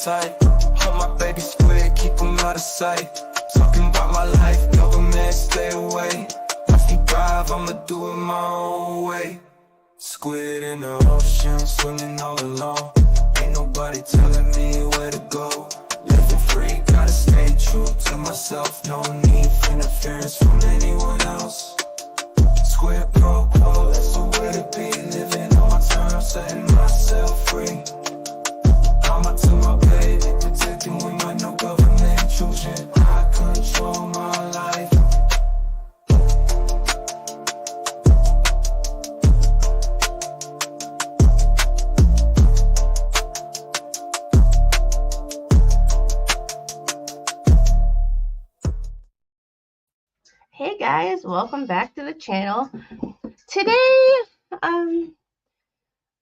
tight. Hold my baby squid, keep them out of sight. Talking about my life, government stay away. If you drive, I'ma do it my own way. Squid in the ocean, swimming all alone. Ain't nobody telling me where to go. Living free, gotta stay true to myself. No need for interference from anyone else. Squid pro quo, that's the way to be. Living on my terms, setting myself free. I'ma tell my baby, protecting with my no government intrusion. I control my life. Hey guys, welcome back to the channel. Today,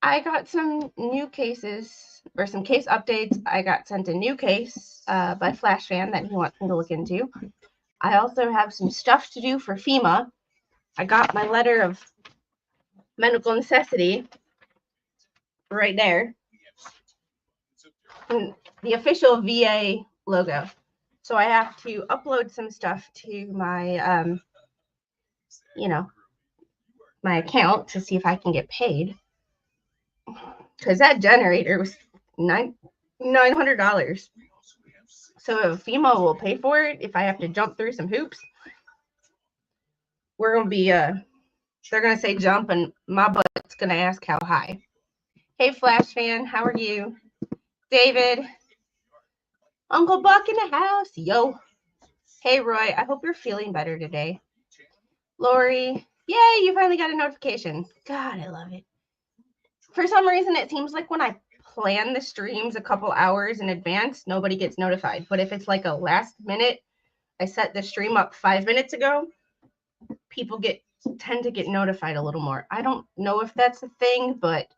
I got some new cases, or some case updates. I got sent a new case by Flash Fan that he wants me to look into. I also have some stuff to do for FEMA. I got my letter of medical necessity right there. And the official VA logo. So I have to upload some stuff to my, my account to see if I can get paid. Because that generator was $900. So if FEMA will pay for it, if I have to jump through some hoops, we're going to be, they're going to say jump and my butt's going to ask how high. Hey, Flash Fan, how are you? David. Uncle Buck in the house. Yo. Hey, Roy. I hope you're feeling better today. Lori. Yay, you finally got a notification. God, I love it. For some reason, it seems like when I plan the streams a couple hours in advance, nobody gets notified. But if it's like a last minute, I set the stream up 5 minutes ago, people tend to get notified a little more. I don't know if that's a thing, but,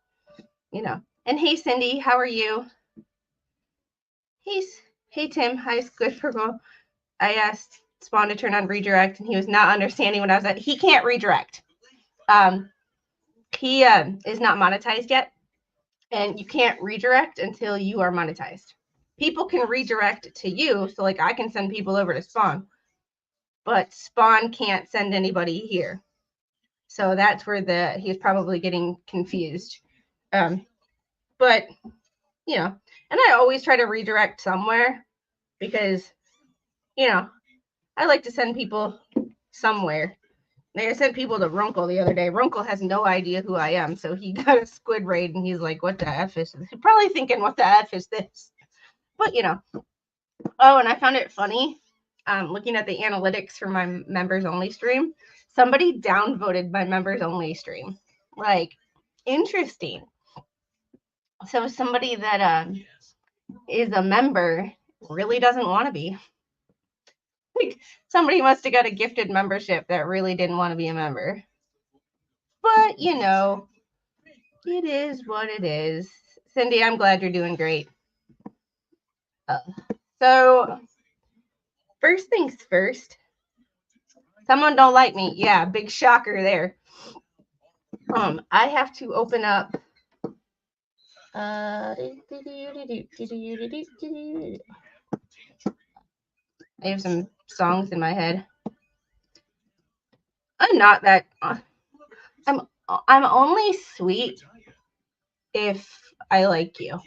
And hey, Cindy, how are you? Hey, Tim. Hi, Squish Purple. I asked Spawn to turn on redirect, and he was not understanding what I was at. He can't redirect. He is not monetized yet, and you can't redirect until you are monetized. People can redirect to you, so like I can send people over to Spawn, but Spawn can't send anybody here. So that's where he's probably getting confused. But and I always try to redirect somewhere because, I like to send people somewhere. I sent people to Runkle the other day. Runkle has no idea who I am, so he got a squid raid, and he's like, what the F is this? He's probably thinking, what the F is this? But, Oh, and I found it funny, looking at the analytics for my members-only stream. Somebody downvoted my members-only stream. Like, interesting. So somebody that is a member really doesn't want to be. Like, somebody must have got a gifted membership that really didn't want to be a member. But, it is what it is. Cindy, I'm glad you're doing great. So, first things first. Someone don't like me. Yeah, big shocker there. I have to open up. I have some songs in my head. I'm not that. I'm only sweet if I like you.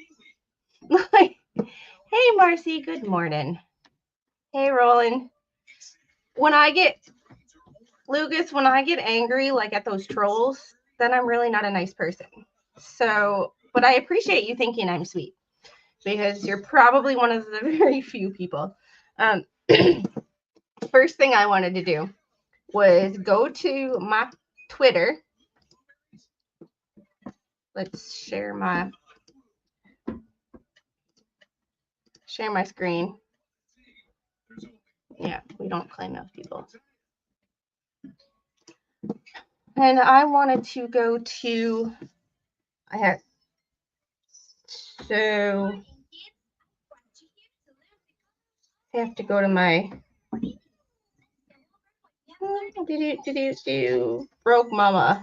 Hey, Marcy. Good morning. Hey, Roland. When I get angry, like at those trolls, then I'm really not a nice person. So, but I appreciate you thinking I'm sweet because you're probably one of the very few people. First thing I wanted to do was go to my Twitter. Let's share my screen. Yeah, we don't claim those people. And I wanted to go to, I have to go to my Broke Mama.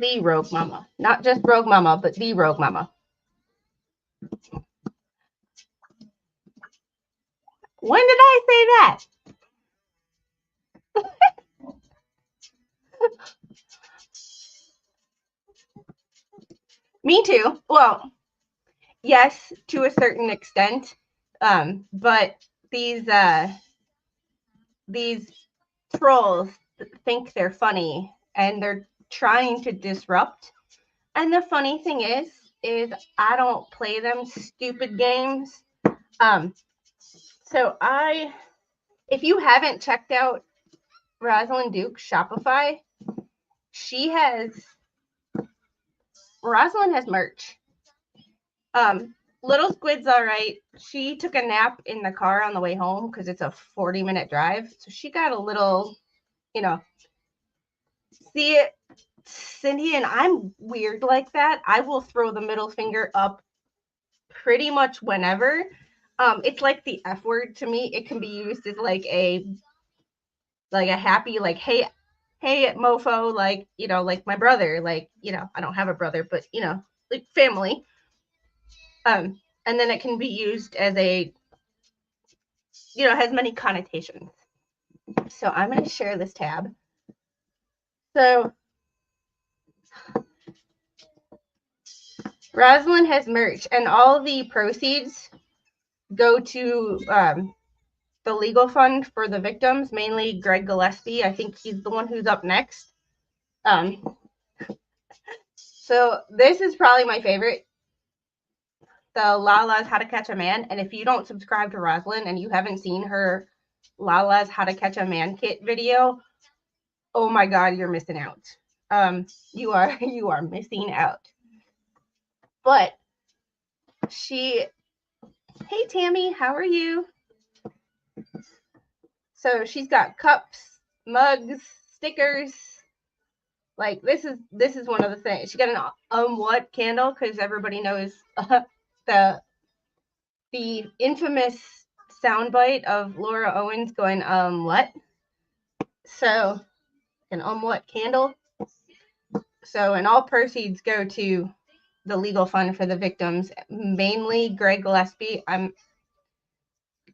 The Rogue Mama. Not just Rogue Mama, but the Rogue Mama. When did I say that? Me too. Well, yes, to a certain extent. But these trolls think they're funny and they're trying to disrupt. And the funny thing is I don't play them stupid games. So if you haven't checked out Rosalind Duke's Shopify, Rosalind has merch. Little Squid's all right. She took a nap in the car on the way home because it's a 40-minute drive. So she got a little, see it, Cindy, and I'm weird like that. I will throw the middle finger up pretty much whenever. It's like the F word to me. It can be used as like a happy, like, hey, mofo, like, like my brother, like, I don't have a brother, but, like family. And then it can be used as has many connotations. So I'm going to share this tab. So Rosalind has merch, and all the proceeds go to the legal fund for the victims, mainly Greg Gillespie. I think he's the one who's up next. So this is probably my favorite. The Lala's How to Catch a Man. And if you don't subscribe to Rosalind and you haven't seen her Lala's How to Catch a Man kit video, oh my God, you're missing out. You are missing out. But hey Tammy, how are you? So she's got cups, mugs, stickers. Like this is one of the things. She got an what candle, because everybody knows the infamous soundbite of Laura Owens going what. So an what candle. So, and all proceeds go to the legal fund for the victims, mainly Greg Gillespie.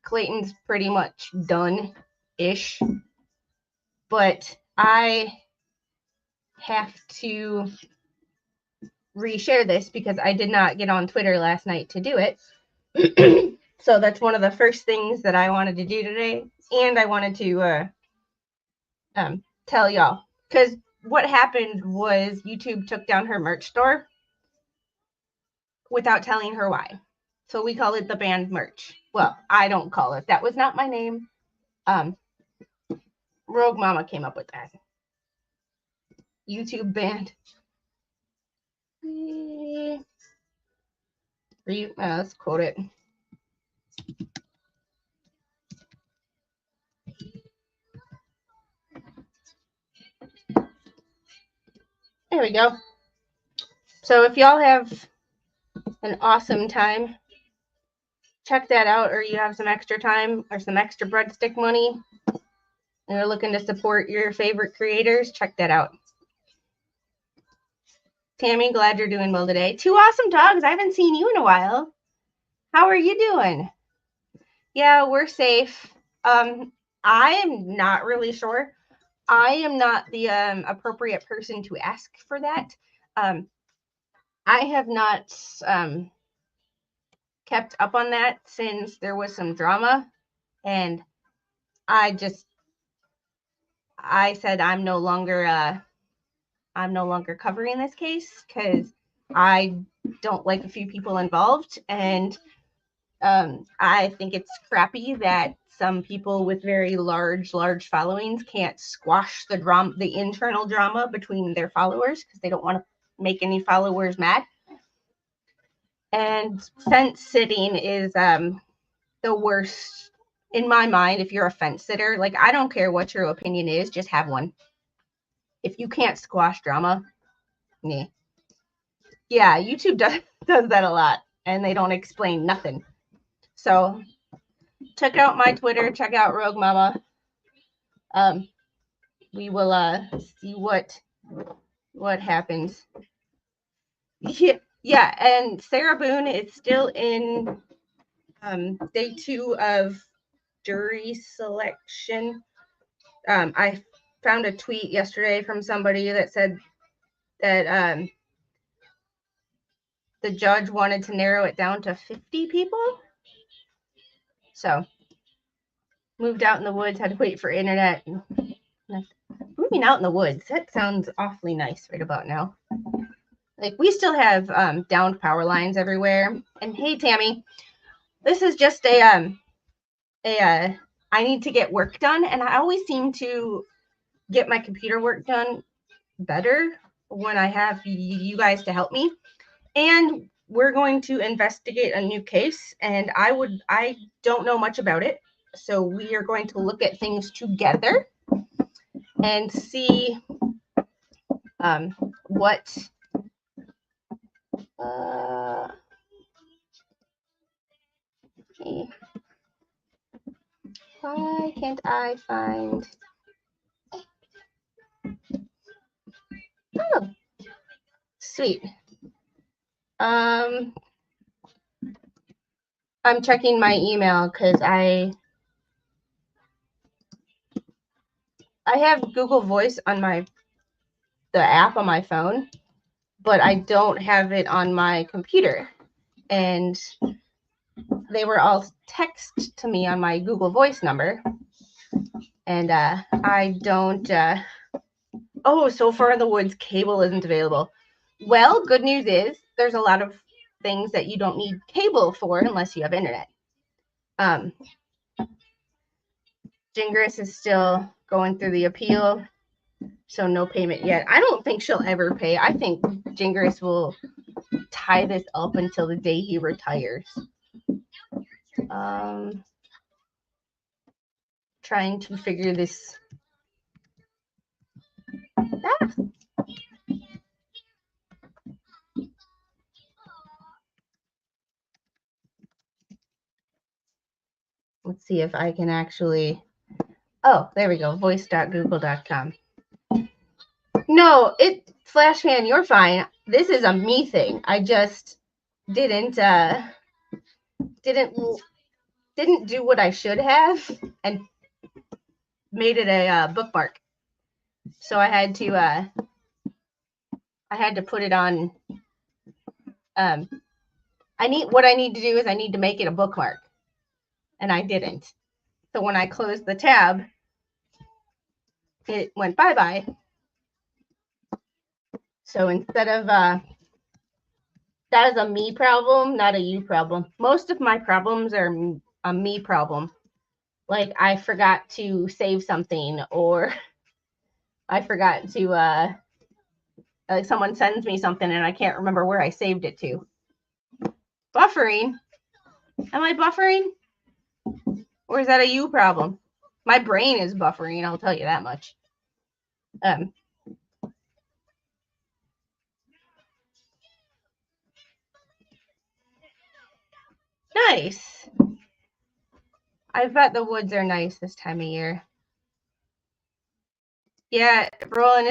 Clayton's pretty much done-ish, but I have to reshare this because I did not get on Twitter last night to do it. So that's one of the first things that I wanted to do today, and I wanted to tell y'all, because what happened was YouTube took down her merch store without telling her why. So we call it the band merch. Well, I don't call it. That was not my name. Rogue Mama came up with that. YouTube band. Let's quote it. There we go. So if y'all have an awesome time, check that out, or you have some extra time or some extra breadstick money and you're looking to support your favorite creators, check that out. Tammy, glad you're doing well today. Two awesome dogs. I haven't seen you in a while. How are you doing? Yeah, we're safe. I am not really sure. I am not the appropriate person to ask for that. I have not kept up on that since there was some drama, and I said I'm no longer covering this case because I don't like a few people involved, and I think it's crappy that some people with very large followings can't squash the internal drama between their followers because they don't want to make any followers mad. And fence sitting is the worst in my mind. If you're a fence sitter, like, I don't care what your opinion is, just have one. If you can't squash drama, yeah, YouTube does that a lot, and they don't explain nothing. So check out my Twitter, check out Rogue Mama. We will see what what happens. Yeah, and Sarah Boone is still in day 2 of jury selection. I found a tweet yesterday from somebody that said that the judge wanted to narrow it down to 50 people. So moved out in the woods, had to wait for internet. Moving out in the woods, that sounds awfully nice right about now. Like, we still have downed power lines everywhere. And hey, Tammy, this is just I need to get work done, and I always seem to get my computer work done better when I have you guys to help me. And we're going to investigate a new case, and I don't know much about it, so we are going to look at things together and see what okay. Why can't I find? Oh, sweet. I'm checking my email because I have Google Voice on the app on my phone, but I don't have it on my computer. And they were all text to me on my Google Voice number. And I don't. Oh, so far in the woods, cable isn't available. Well, good news is there's a lot of things that you don't need cable for unless you have internet. Gingras is still going through the appeal, so no payment yet. I don't think she'll ever pay. I think Gingras will tie this up until the day he retires. Trying to figure this. Let's see if I can actually. Oh, there we go. Voice.google.com. No, Flashman, you're fine. This is a me thing. I just didn't do what I should have and made it a bookmark. So I had to put it on. What I need to do is I need to make it a bookmark, and I didn't. So when I closed the tab, it went bye-bye. So instead of that is a me problem, not a you problem. Most of my problems are a me problem. Like, I forgot to save something, or I forgot to like, someone sends me something and I can't remember where I saved it to. Buffering? Am I buffering? Or is that a you problem? My brain is buffering, I'll tell you that much. Nice. I bet the woods are nice this time of year. Yeah, Roland,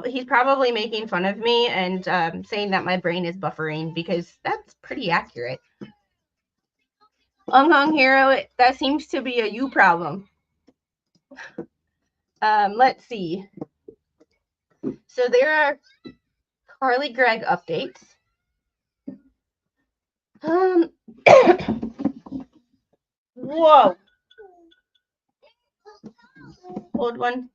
he's probably making fun of me and saying that my brain is buffering, because that's pretty accurate. Hong Hero, that seems to be a you problem. Let's see. So there are Carly Gregg updates. Whoa. Hold one.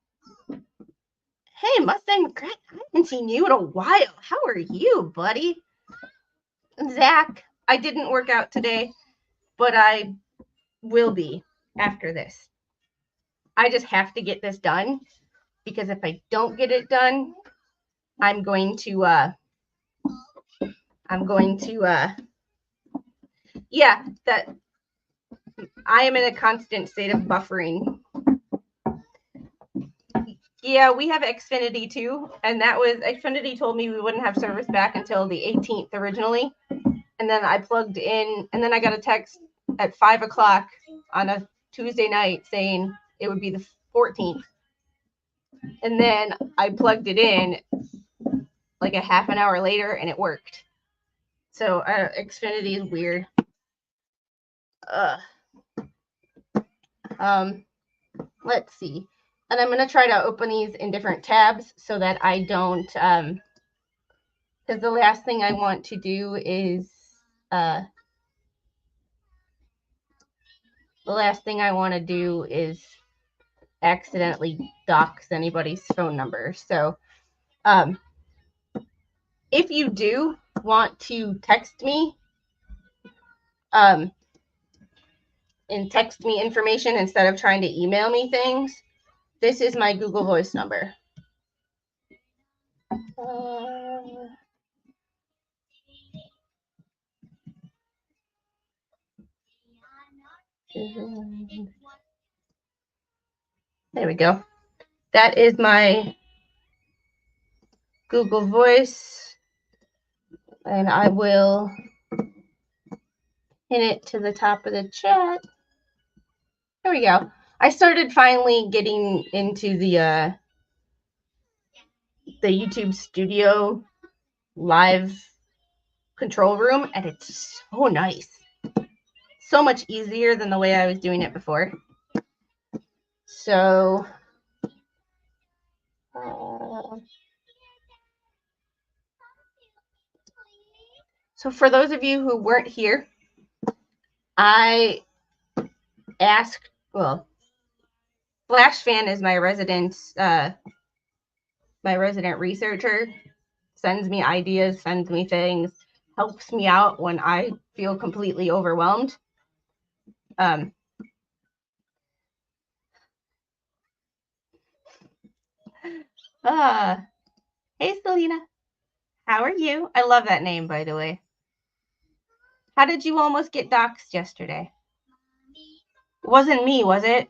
Hey, Mustang McCrack, I haven't seen you in a while. How are you, buddy? Zach, I didn't work out today, but I will be after this. I just have to get this done, because if I don't get it done, I'm going to yeah, that I am in a constant state of buffering. Yeah, we have Xfinity too, and that was, Xfinity told me we wouldn't have service back until the 18th originally, and then I plugged in, and then I got a text at 5 o'clock on a Tuesday night saying it would be the 14th, and then I plugged it in, like a half an hour later and it worked. So Xfinity is weird. Let's see. And I'm going to try to open these in different tabs so that I don't, because the last thing I want to do is, accidentally dox anybody's phone number. So, if you do want to text me, and text me information instead of trying to email me things, this is my Google Voice number. There we go. That is my Google Voice, and I will pin it to the top of the chat. There we go. I started finally getting into the YouTube Studio live control room, and it's so nice. So much easier than the way I was doing it before. So, for those of you who weren't here, I asked, well, FlashFan is my resident researcher, sends me ideas, sends me things, helps me out when I feel completely overwhelmed. Hey, Selena. How are you? I love that name, by the way. How did you almost get doxxed yesterday? It wasn't me, was it?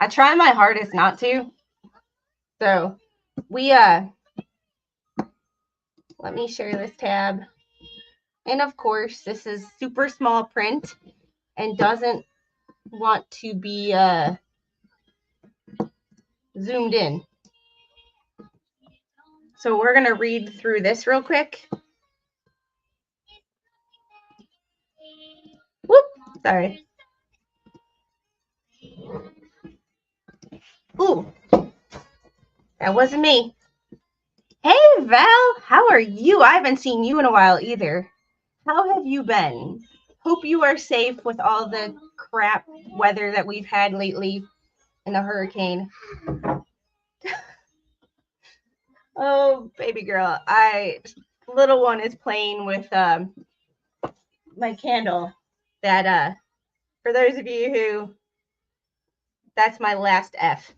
I try my hardest not to. So, let me share this tab. And of course, this is super small print and doesn't want to be zoomed in. So we're going to read through this real quick. Whoop, sorry. Ooh, that wasn't me. Hey, Val, how are you? I haven't seen you in a while either. How have you been? Hope you are safe with all the crap weather that we've had lately in the hurricane. Oh, baby girl, little one is playing with my candle. That for those of you who, that's my last F.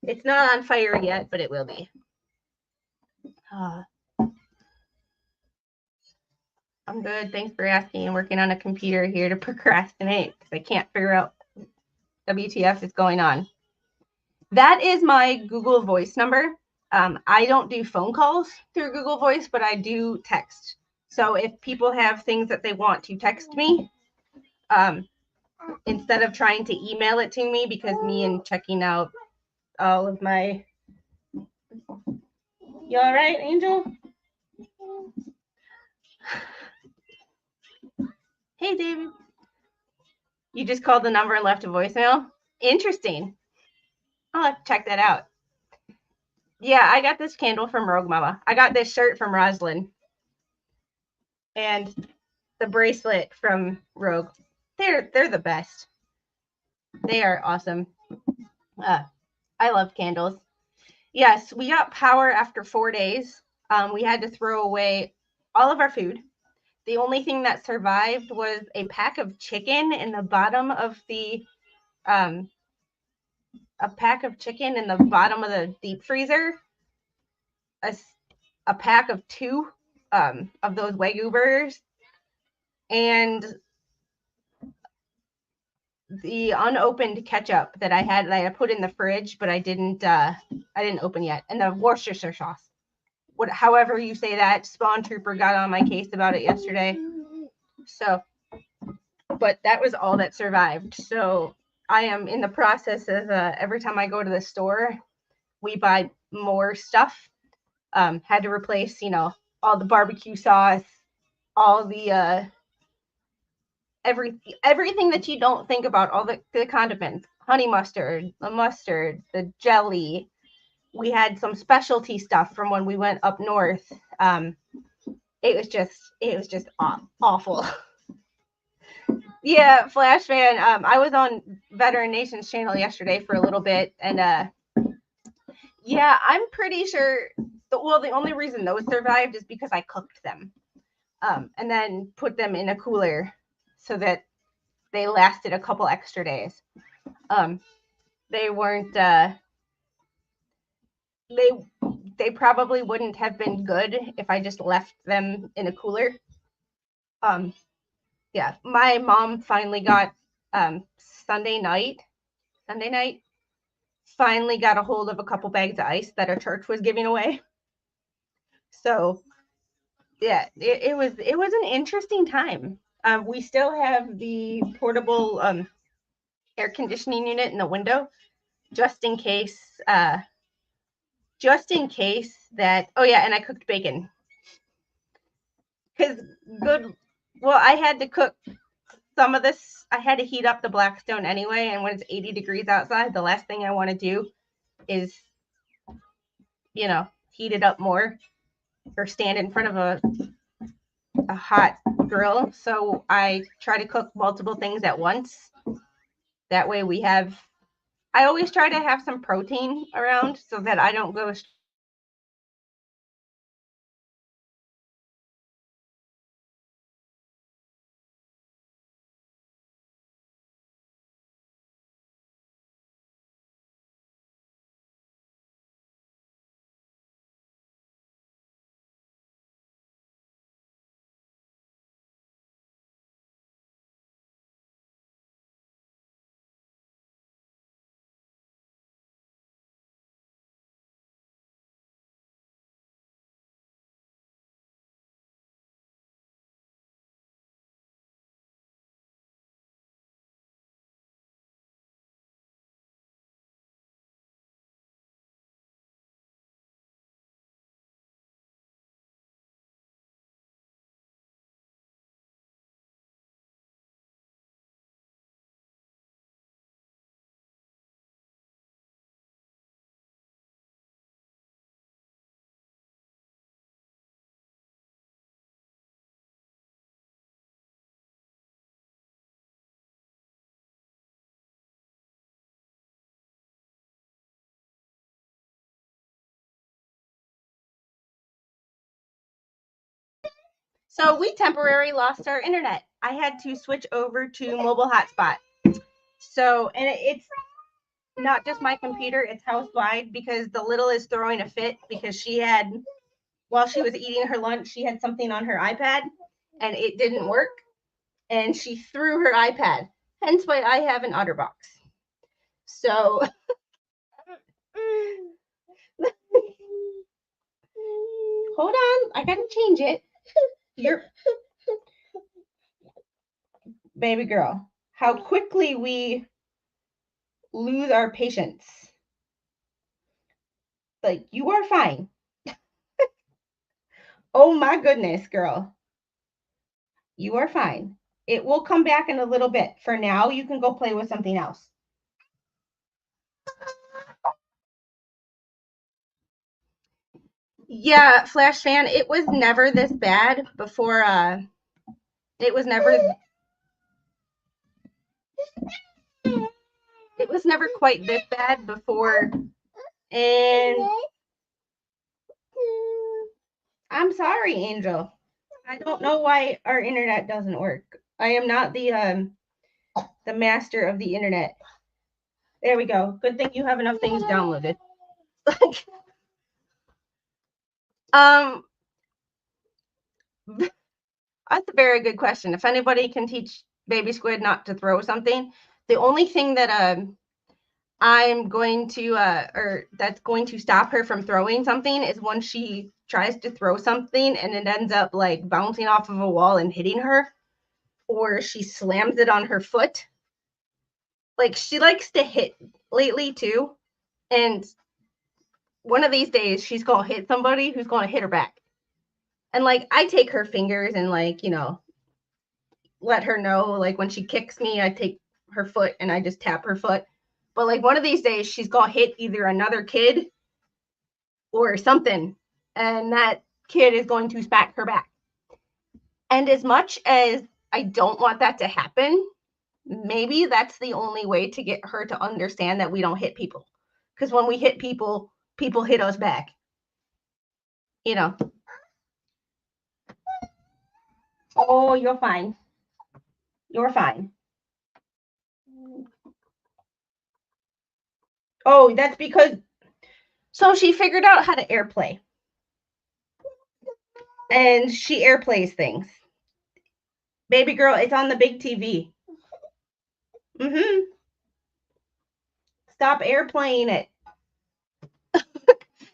It's not on fire yet, but it will be. I'm good. Thanks for asking. I'm working on a computer here to procrastinate because I can't figure out WTF is going on. That is my Google Voice number. I don't do phone calls through Google Voice, but I do text. So if people have things that they want to text me, instead of trying to email it to me, because me and checking out all of my... You all right, Angel? Hey, David. You just called the number and left a voicemail? Interesting. I'll have to check that out. Yeah, I got this candle from Rogue Mama. I got this shirt from Roslyn. And the bracelet from Rogue. They're the best. They are awesome. I love candles. Yes, we got power after 4 days. We had to throw away all of our food. The only thing that survived was a pack of chicken in the bottom of the deep freezer. A pack of 2 of those Wagyu burgers, and the unopened ketchup that I had put in the fridge, but I didn't open yet, and the Worcestershire sauce. However you say that, Spawn Trooper got on my case about it yesterday. So, but that was all that survived. So I am in the process of every time I go to the store, we buy more stuff Had to replace, you know, all the barbecue sauce, all the everything that you don't think about, all the condiments, honey mustard, the mustard, the jelly. We had some specialty stuff from when we went up north. It was just awful. Yeah, Flash fan. I was on Veteran Nations channel yesterday for a little bit, and yeah, I'm pretty sure. The only reason those survived is because I cooked them, and then put them in a cooler so that they lasted a couple extra days. They weren't. They probably wouldn't have been good if I just left them in a cooler. Yeah, my mom finally got Sunday night finally got a hold of a couple bags of ice that our church was giving away. So yeah, it was an interesting time. We still have the portable air conditioning unit in the window just in case that. Oh yeah, and I cooked bacon because I had to cook some of this. I had to heat up the Blackstone anyway, and when it's 80 degrees outside, the last thing I want to do is, you know, heat it up more or stand in front of a hot grill. So I try to cook multiple things at once. That way I always try to have some protein around so that I don't go. So we temporarily lost our internet. I had to switch over to mobile hotspot. So, and it's not just my computer, it's house wide because the little is throwing a fit because while she was eating her lunch, she had something on her iPad and it didn't work. And she threw her iPad. Hence why I have an OtterBox. So, hold on, I gotta change it. You're baby girl. How quickly we lose our patience. Like, you are fine. Oh my goodness, girl. You are fine. It will come back in a little bit. For now, you can go play with something else. Yeah, Flash fan, it was never this bad before it was never quite this bad before. And I'm sorry, Angel. I don't know why our internet doesn't work. I am not the master of the internet. There we go. Good thing you have enough things downloaded. um That's a very good question. If anybody can teach baby squid not to throw something, the only thing that I'm going to or that's going to stop her from throwing something is when she tries to throw something and it ends up like bouncing off of a wall and hitting her, or she slams it on her foot. Like, she likes to hit lately too, and one of these days she's going to hit somebody who's going to hit her back. And like, I take her fingers and like, you know, let her know, like when she kicks me, I take her foot and I just tap her foot. But like one of these days she's going to hit either another kid or something, and that kid is going to smack her back. And as much as I don't want that to happen, maybe that's the only way to get her to understand that we don't hit people. Because when we hit people, people hit us back. You know. Oh, you're fine. You're fine. Oh, that's because, so she figured out how to airplay. And she airplays things. Baby girl, it's on the big TV. Mm-hmm. Stop airplaying it.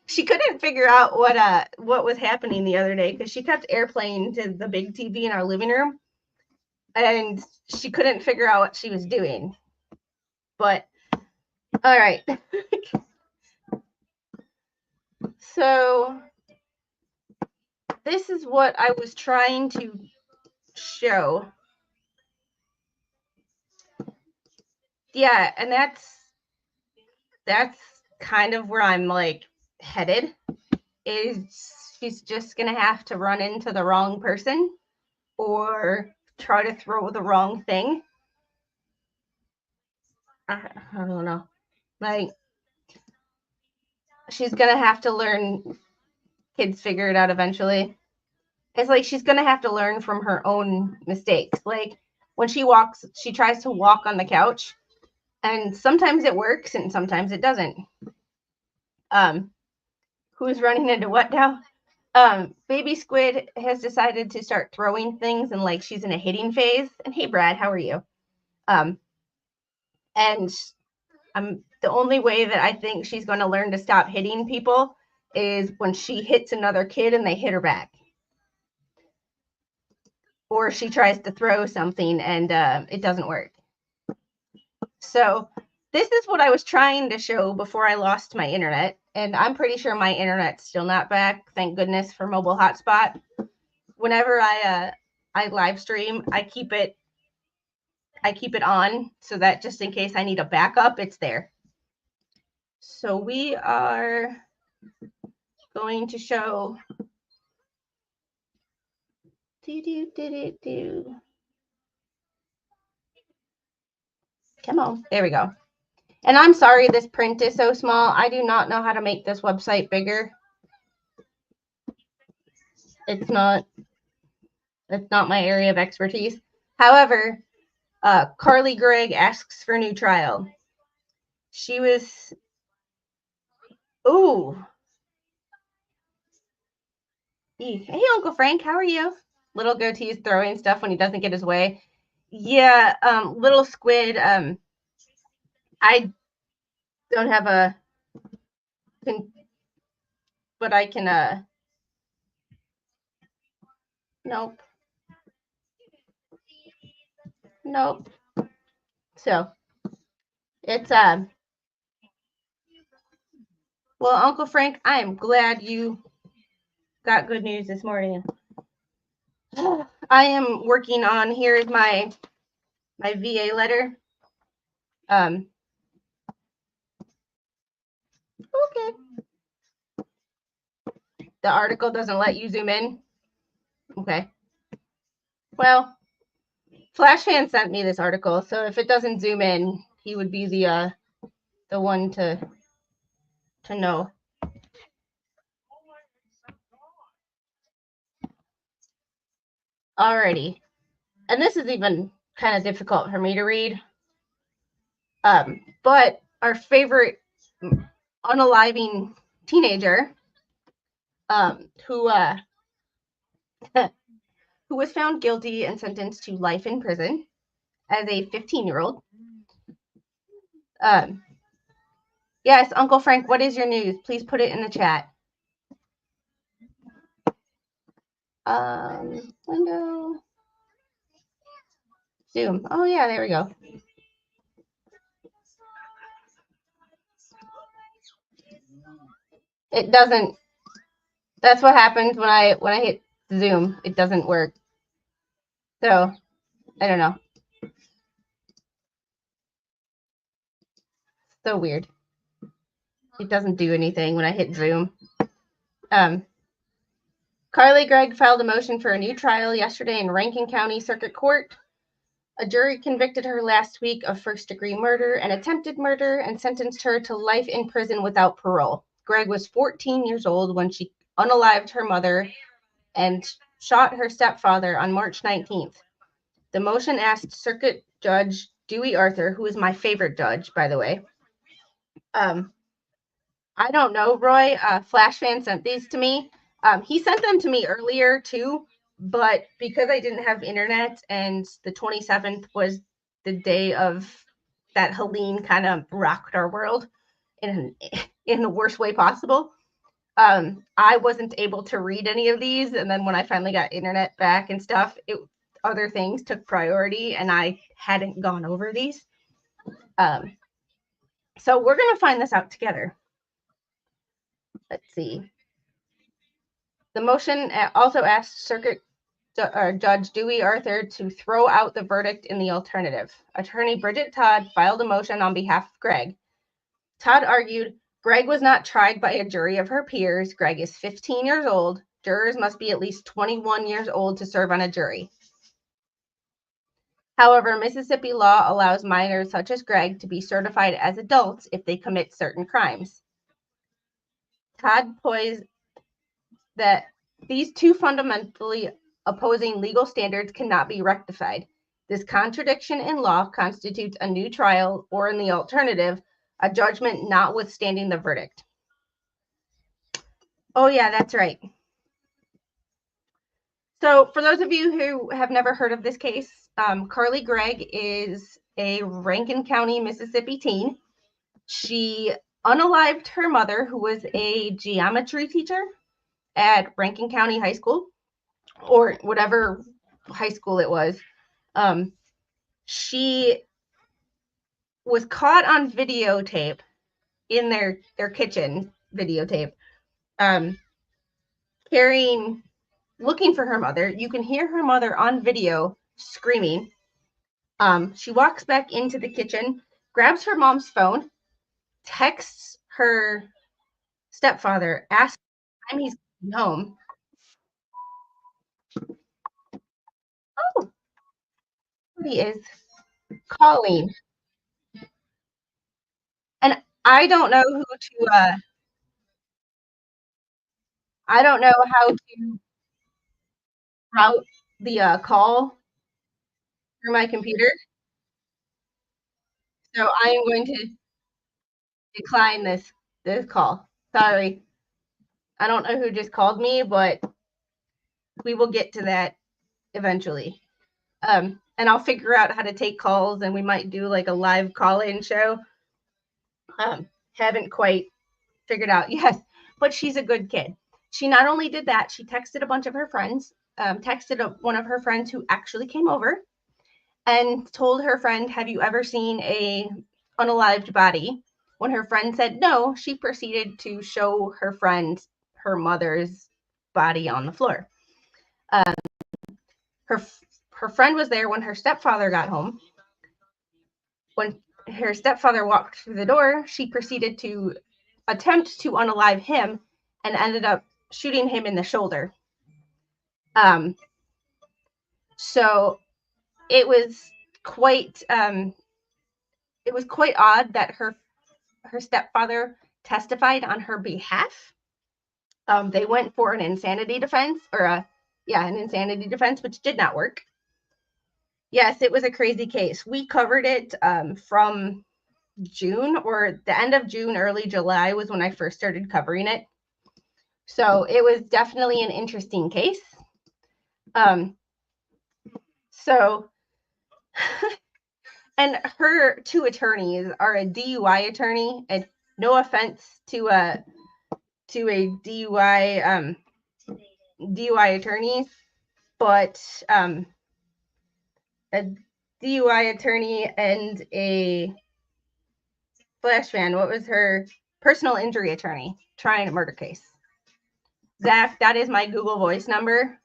She couldn't figure out what was happening the other day because she kept airplaying to the big TV in our living room, and she couldn't figure out what she was doing. But all right. So this is what I was trying to show. Yeah, and that's kind of where I'm like headed, is she's just gonna have to run into the wrong person or try to throw the wrong thing. I don't know. Like, she's gonna have to learn. Kids figure it out eventually. It's like she's gonna have to learn from her own mistakes. Like when she walks, she tries to walk on the couch, and sometimes it works and sometimes it doesn't. Who's running into what now? Baby Squid has decided to start throwing things, and like she's in a hitting phase. And hey, Brad, how are you? And the only way that I think she's going to learn to stop hitting people is when she hits another kid and they hit her back. Or she tries to throw something and it doesn't work. So this is what I was trying to show before I lost my internet. And I'm pretty sure my internet's still not back. Thank goodness for mobile hotspot. Whenever I live stream, I keep it on so that just in case I need a backup, it's there. So we are going to show. Come on, there we go. And I'm sorry this print is so small. I do not know how to make this website bigger. It's not my area of expertise. However, Carly Gregg asks for new trial. She was, ooh. Hey, Uncle Frank, how are you? Little goatee is throwing stuff when he doesn't get his way. Yeah, little squid. I don't have a, but I can. Nope. Nope. So it's well, Uncle Frank, I am glad you got good news this morning. I am working on, here is my VA letter. Okay. The article doesn't let you zoom in. Okay. Well, Flashman sent me this article, so if it doesn't zoom in, he would be the one to know. Alrighty. And this is even kind of difficult for me to read. But our favorite unaliving teenager, who who was found guilty and sentenced to life in prison as a 15-year-old. Yes, Uncle Frank, what is your news? Please put it in the chat. Window. Zoom. Oh, yeah, there we go. It doesn't. That's what happens when I hit Zoom. It doesn't work. So I don't know. So weird. It doesn't do anything when I hit Zoom. Carly Gregg filed a motion for a new trial yesterday in Rankin County Circuit Court. A jury convicted her last week of first-degree murder and attempted murder and sentenced her to life in prison without parole. Gregg was 14 years old when she unalived her mother and shot her stepfather on March 19th. The motion asked Circuit Judge Dewey Arthur, who is my favorite judge, by the way. I don't know, Roy. Flash Fan sent these to me. He sent them to me earlier too, but because I didn't have internet and the 27th was the day of that Helene kind of rocked our world in the worst way possible, I wasn't able to read any of these. And then when I finally got internet back and stuff, other things took priority and I hadn't gone over these. So we're going to find this out together. Let's see. The motion also asked Circuit Judge Dewey Arthur to throw out the verdict in the alternative. Attorney Bridget Todd filed a motion on behalf of Gregg. Todd argued, Gregg was not tried by a jury of her peers. Gregg is 15 years old. Jurors must be at least 21 years old to serve on a jury. However, Mississippi law allows minors such as Gregg to be certified as adults if they commit certain crimes. Todd posed that these two fundamentally opposing legal standards cannot be rectified. This contradiction in law constitutes a new trial, or in the alternative, a judgment notwithstanding the verdict. Oh yeah, that's right. So for those of you who have never heard of this case, Carly Gregg is a Rankin County, Mississippi teen. She unalived her mother, who was a geometry teacher at Rankin County High School, or whatever high school it was. She was caught on videotape in their kitchen videotape, looking for her mother. You can hear her mother on video screaming. She walks back into the kitchen, grabs her mom's phone, texts her stepfather, asks him he's home. Oh, he is calling. And I don't know who to I don't know how to route the call through my computer. So I am going to decline this call. Sorry. I don't know who just called me, but we will get to that eventually. And I'll figure out how to take calls and we might do like a live call-in show. Haven't quite figured out yet, but she's a good kid. She not only did that, she texted a bunch of her friends, one of her friends who actually came over and told her friend, have you ever seen a unalived body? When her friend said no, she proceeded to show her friend her mother's body on the floor. Her friend was there when her stepfather got home. When her stepfather walked through the door, she proceeded to attempt to unalive him and ended up shooting him in the shoulder. So it was quite odd that her stepfather testified on her behalf. They went for an insanity defense, an insanity defense, which did not work. Yes, it was a crazy case. We covered it from June, or the end of June, early July was when I first started covering it. So it was definitely an interesting case. And her two attorneys are a DUI attorney, and no offense to a DUI attorneys, but a DUI attorney and a Flash fan. What was her personal injury attorney trying a murder case. Zach, that is my Google Voice number.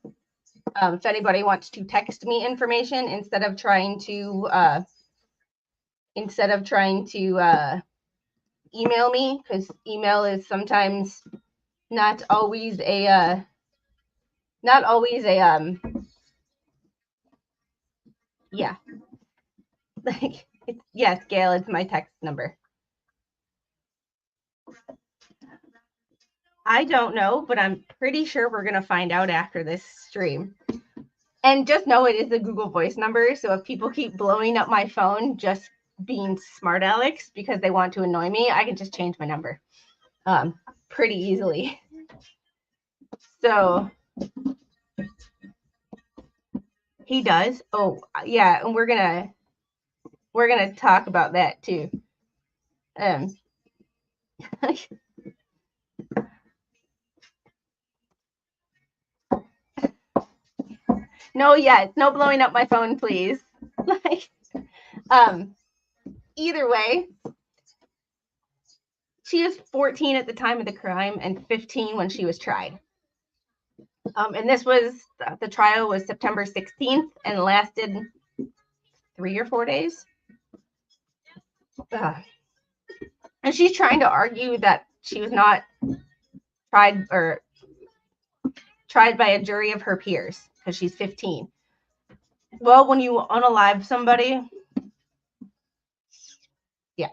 If anybody wants to text me information instead of trying to email me, because email is sometimes not always a yeah. Like, yes, Gail, it's my text number. I don't know, but I'm pretty sure we're going to find out after this stream. And just know it is a Google Voice number. So if people keep blowing up my phone just being smart Alex because they want to annoy me, I can just change my number pretty easily. So he does. Oh, yeah. And we're going to talk about that too. No, yes, no blowing up my phone, please. Like, either way, she was 14 at the time of the crime and 15 when she was tried. And this was, the trial was September 16th and lasted 3 or 4 days. And she's trying to argue that she was not tried by a jury of her peers because she's 15. Well, when you unalive somebody, yeah.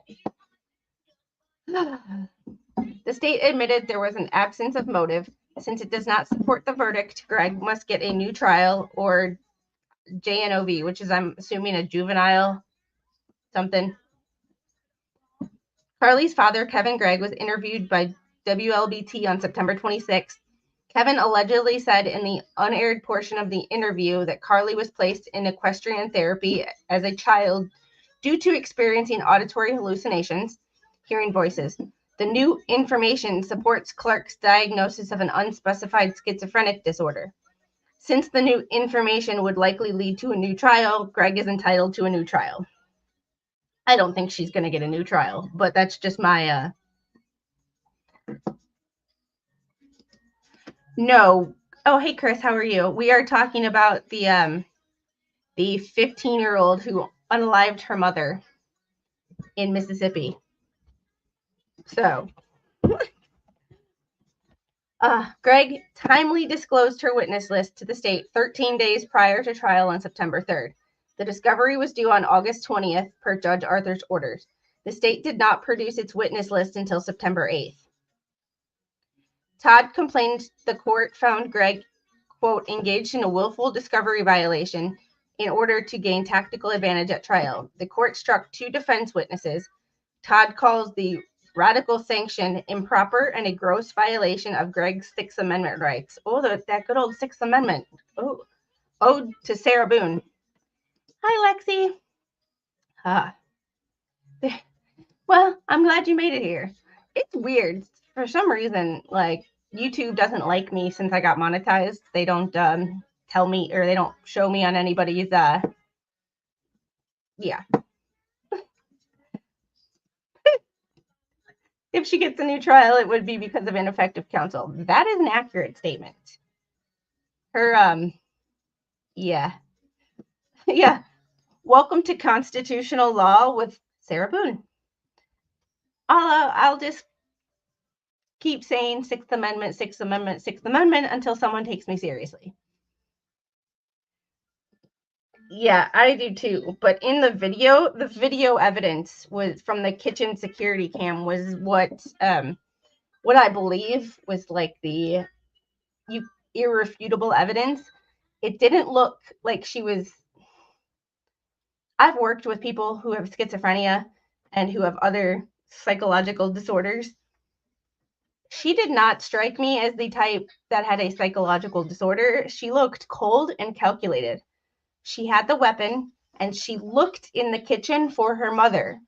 The state admitted there was an absence of motive. Since it does not support the verdict, Gregg must get a new trial or JNOV, which is, I'm assuming, a juvenile something. Carly's father, Kevin Gregg, was interviewed by WLBT on September 26th. Kevin allegedly said in the unaired portion of the interview that Carly was placed in equestrian therapy as a child due to experiencing auditory hallucinations, hearing voices. The new information supports Clark's diagnosis of an unspecified schizophrenic disorder. Since the new information would likely lead to a new trial, Gregg is entitled to a new trial. I don't think she's going to get a new trial, but that's just my no. Oh, hey Chris, how are you? We are talking about the 15-year-old who unalived her mother in Mississippi. So, Gregg timely disclosed her witness list to the state 13 days prior to trial on September 3rd. The discovery was due on August 20th per Judge Arthur's orders. The state did not produce its witness list until September 8th. Todd complained the court found Gregg, quote, engaged in a willful discovery violation in order to gain tactical advantage at trial. The court struck 2 defense witnesses. Todd calls the radical sanction improper and a gross violation of Gregg's Sixth Amendment rights. Oh, that good old Sixth Amendment. Oh, ode to Sarah Boone. Hi, Lexi. Well, I'm glad you made it here. It's weird. For some reason, like, YouTube doesn't like me since I got monetized. They don't tell me, or they don't show me on anybody's, yeah. If she gets a new trial, it would be because of ineffective counsel. That is an accurate statement. Her, yeah. Yeah. Welcome to Constitutional Law with Sarah Boone. I'll just keep saying Sixth Amendment, Sixth Amendment, Sixth Amendment until someone takes me seriously. Yeah, I do too. But in the video evidence was from the kitchen security cam was what I believe was like the irrefutable evidence. It didn't look like she was. I've worked with people who have schizophrenia and who have other psychological disorders. She did not strike me as the type that had a psychological disorder. She looked cold and calculated. She had the weapon and she looked in the kitchen for her mother.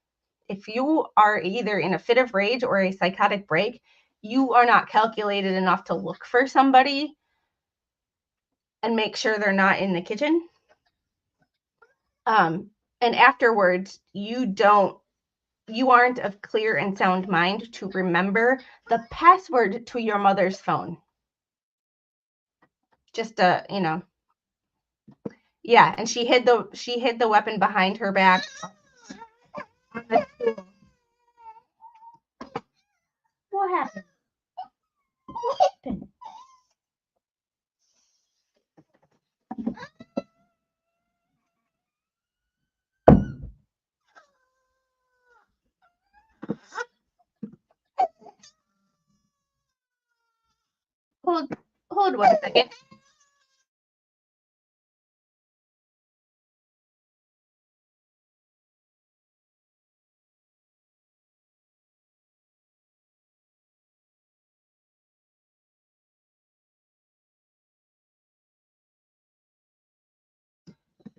If you are either in a fit of rage or a psychotic break, you are not calculated enough to look for somebody and make sure they're not in the kitchen. And afterwards, you don't you aren't of clear and sound mind to remember the password to your mother's phone. Just you know. Yeah, and she hid the weapon behind her back. What happened? What happened? Hold 1 second.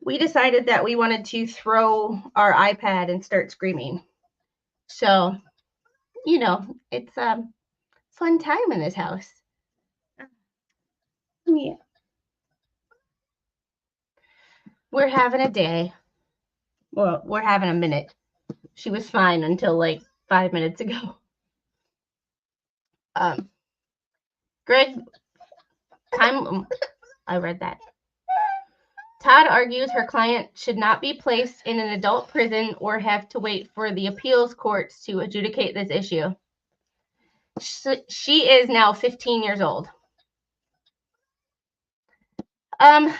We decided that we wanted to throw our iPad and start screaming. So, you know, it's a fun time in this house. Yeah. We're having a day. Well, we're having a minute. She was fine until like 5 minutes ago. Greg, I read that. Todd argues her client should not be placed in an adult prison or have to wait for the appeals courts to adjudicate this issue. She is now 15 years old. Her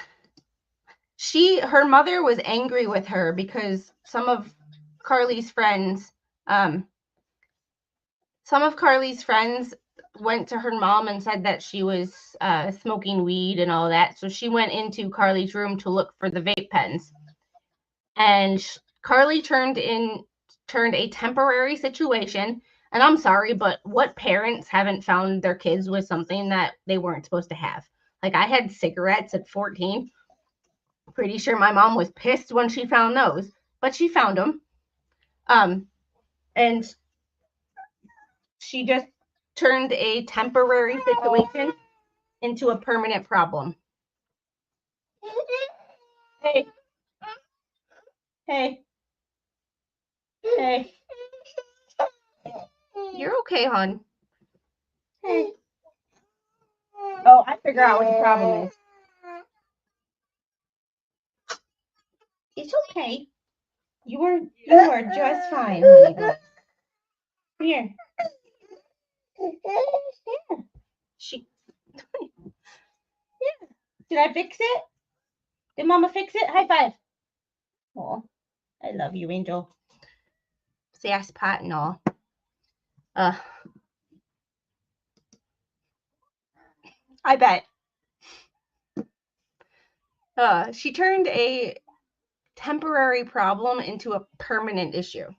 mother was angry with her because some of Carly's friends went to her mom and said that she was smoking weed and all that. So she went into Carly's room to look for the vape pens. And Carly turned a temporary situation. And I'm sorry, but what parents haven't found their kids with something that they weren't supposed to have? Like, I had cigarettes at 14. Pretty sure my mom was pissed when she found those, but she found them. And she just turned a temporary situation into a permanent problem. Hey. Hey. Hey. You're okay, hon. Hey. Oh, I figure out what the problem is. It's okay. You are just fine, honey. Here. Yeah. Yeah. Did I fix it? Did Mama fix it? High five. Oh, I love you, Angel. Sass pot and all. I bet. She turned a temporary problem into a permanent issue.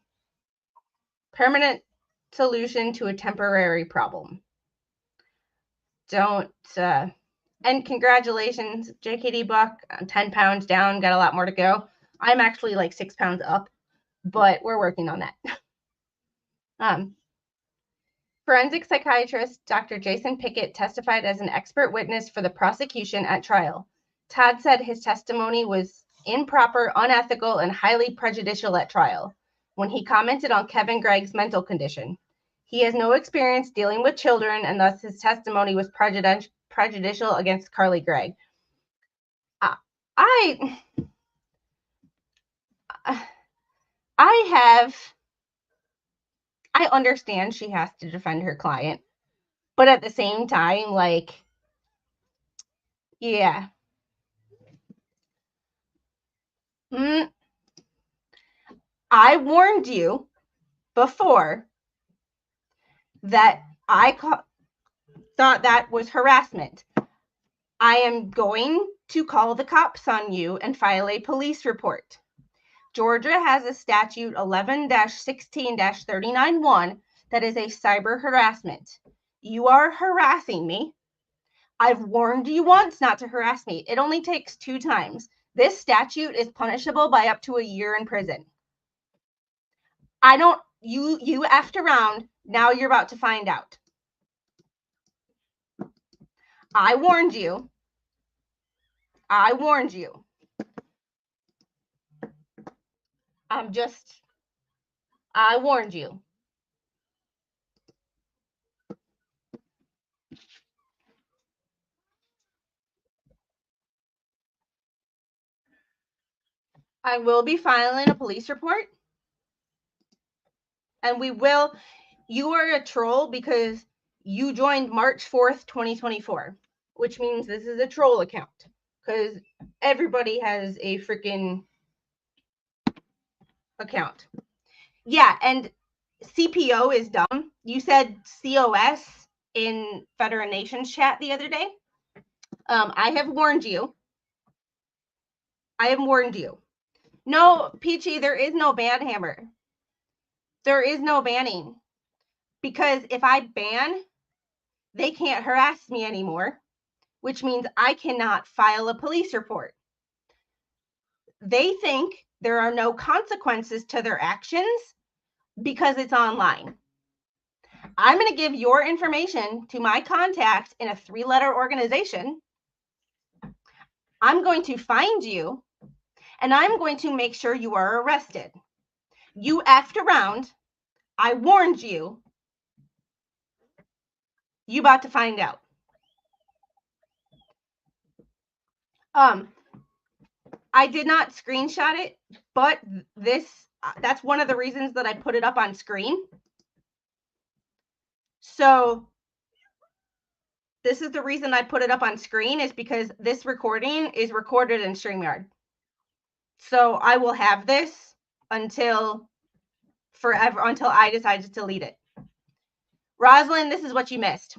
Permanent solution to a temporary problem. Don't, and congratulations, JKD Buck, 10 pounds down, got a lot more to go. I'm actually like 6 pounds up, but we're working on that. Forensic psychiatrist Dr. Jason Pickett testified as an expert witness for the prosecution at trial. Todd said his testimony was improper, unethical, and highly prejudicial at trial when he commented on Kevin Gregg's mental condition. He has no experience dealing with children, and thus his testimony was prejudicial against Carly Gregg. I understand she has to defend her client, but at the same time, like, yeah. I warned you before that I thought that was harassment. I am going to call the cops on you and file a police report. Georgia has a statute 11-16-39-1 that is a cyber harassment. You are harassing me. I've warned you once not to harass me. It only takes 2 times. This statute is punishable by up to a year in prison. You effed around. Now you're about to find out. I warned you. I'm just, I warned you. I will be filing a police report. And you are a troll because you joined March 4th, 2024, which means this is a troll account because everybody has a freaking account. Yeah, and CPO is dumb. You said COS in Federal Nations chat the other day. I have warned you. No, Peachy, there is no ban hammer. There is no banning. Because if I ban, they can't harass me anymore, which means I cannot file a police report. They think there are no consequences to their actions because it's online. I'm going to give your information to my contact in a 3-letter organization. I'm going to find you, and I'm going to make sure you are arrested. You effed around. I warned you. You about to find out. I did not screenshot it, but that's one of the reasons that I put it up on screen. So this is the reason I put it up on screen is because this recording is recorded in StreamYard. So I will have this until forever, until I decide to delete it. Rosalind, this is what you missed.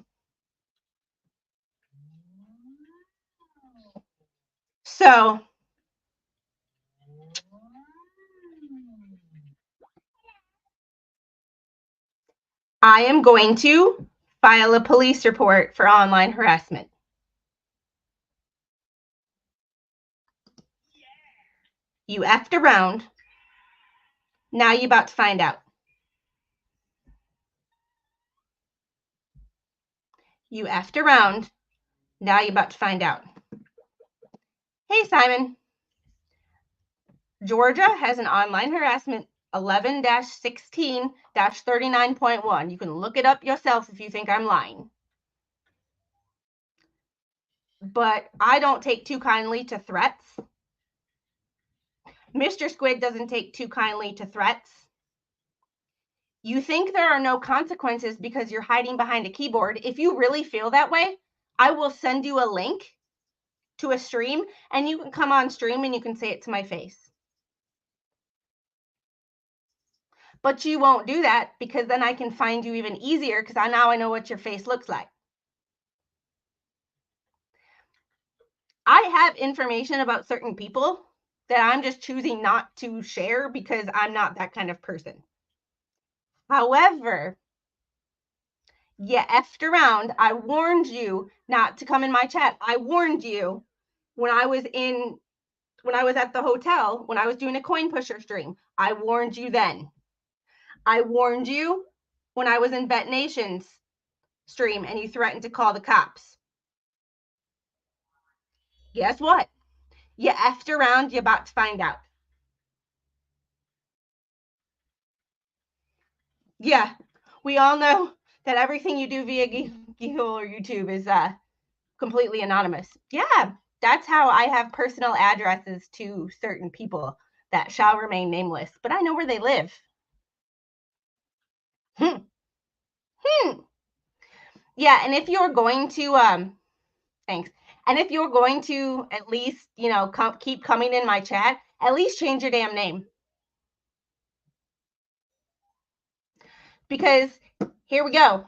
So I am going to file a police report for online harassment. You effed around. Now you're about to find out. You effed around. Now you're about to find out. Hey, Simon. Georgia has an online harassment 11-16-39.1. You can look it up yourself if you think I'm lying. But I don't take too kindly to threats. Mr. Squid doesn't take too kindly to threats. You think there are no consequences because you're hiding behind a keyboard. If you really feel that way, I will send you a link to a stream, and you can come on stream and you can say it to my face. But you won't do that because then I can find you even easier because now I know what your face looks like. I have information about certain people that I'm just choosing not to share because I'm not that kind of person. However, you effed around. I warned you not to come in my chat. I warned you when I was at the hotel, when I was doing a coin pusher stream. I warned you then. I warned you when I was in Bet Nation's stream and you threatened to call the cops. Guess what? You effed around, you're about to find out. Yeah, we all know that everything you do via Google or YouTube is completely anonymous. Yeah, that's how I have personal addresses to certain people that shall remain nameless, but I know where they live. Yeah, and if you're going to thanks. And if you're going to at least, keep coming in my chat, at least change your damn name. Because here we go.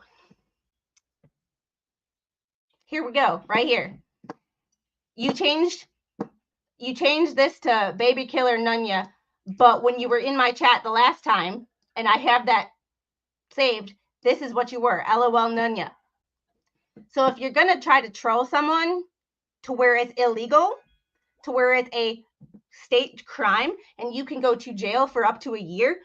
Here we go, right here. You changed this to Baby Killer Nunya, but when you were in my chat the last time, and I have that saved, this is what you were, LOL Nunya. So if you're going to try to troll someone to where it's illegal, to where it's a state crime, and you can go to jail for up to a year,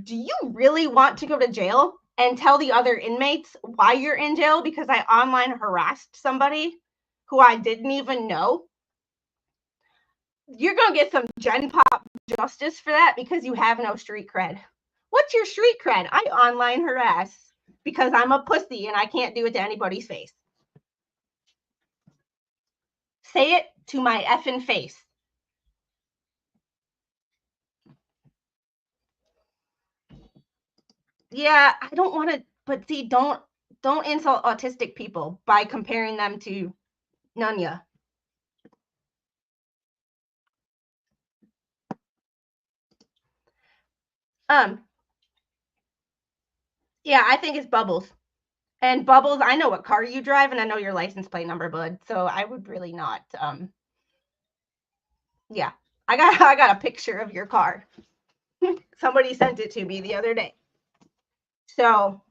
do you really want to go to jail and tell the other inmates why you're in jail because I online harassed somebody who I didn't even know? You're going to get some Gen Pop justice for that because you have no street cred. What's your street cred? I online harass because I'm a pussy and I can't do it to anybody's face. Say it to my effing face. Yeah, I don't want to, but see, don't insult autistic people by comparing them to Nunya. Yeah, I think it's Bubbles. And Bubbles, I know what car you drive and I know your license plate number, bud. So I would really not yeah. I got a picture of your car. Somebody sent it to me the other day. So,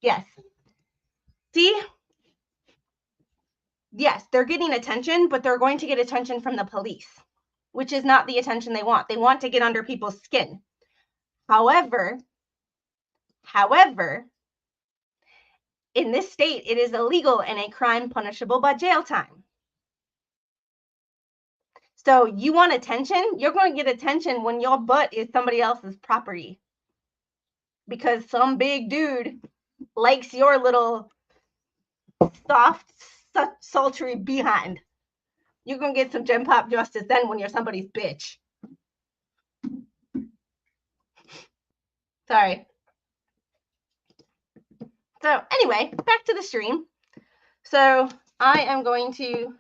yes. See? Yes, they're getting attention, but they're going to get attention from the police, which is not the attention they want. They want to get under people's skin. However, in this state, it is illegal and a crime punishable by jail time. So you want attention? You're going to get attention when your butt is somebody else's property. Because some big dude likes your little soft, sultry behind. You're going to get some gem pop justice then when you're somebody's bitch. Sorry. So anyway, back to the stream. So I am going to,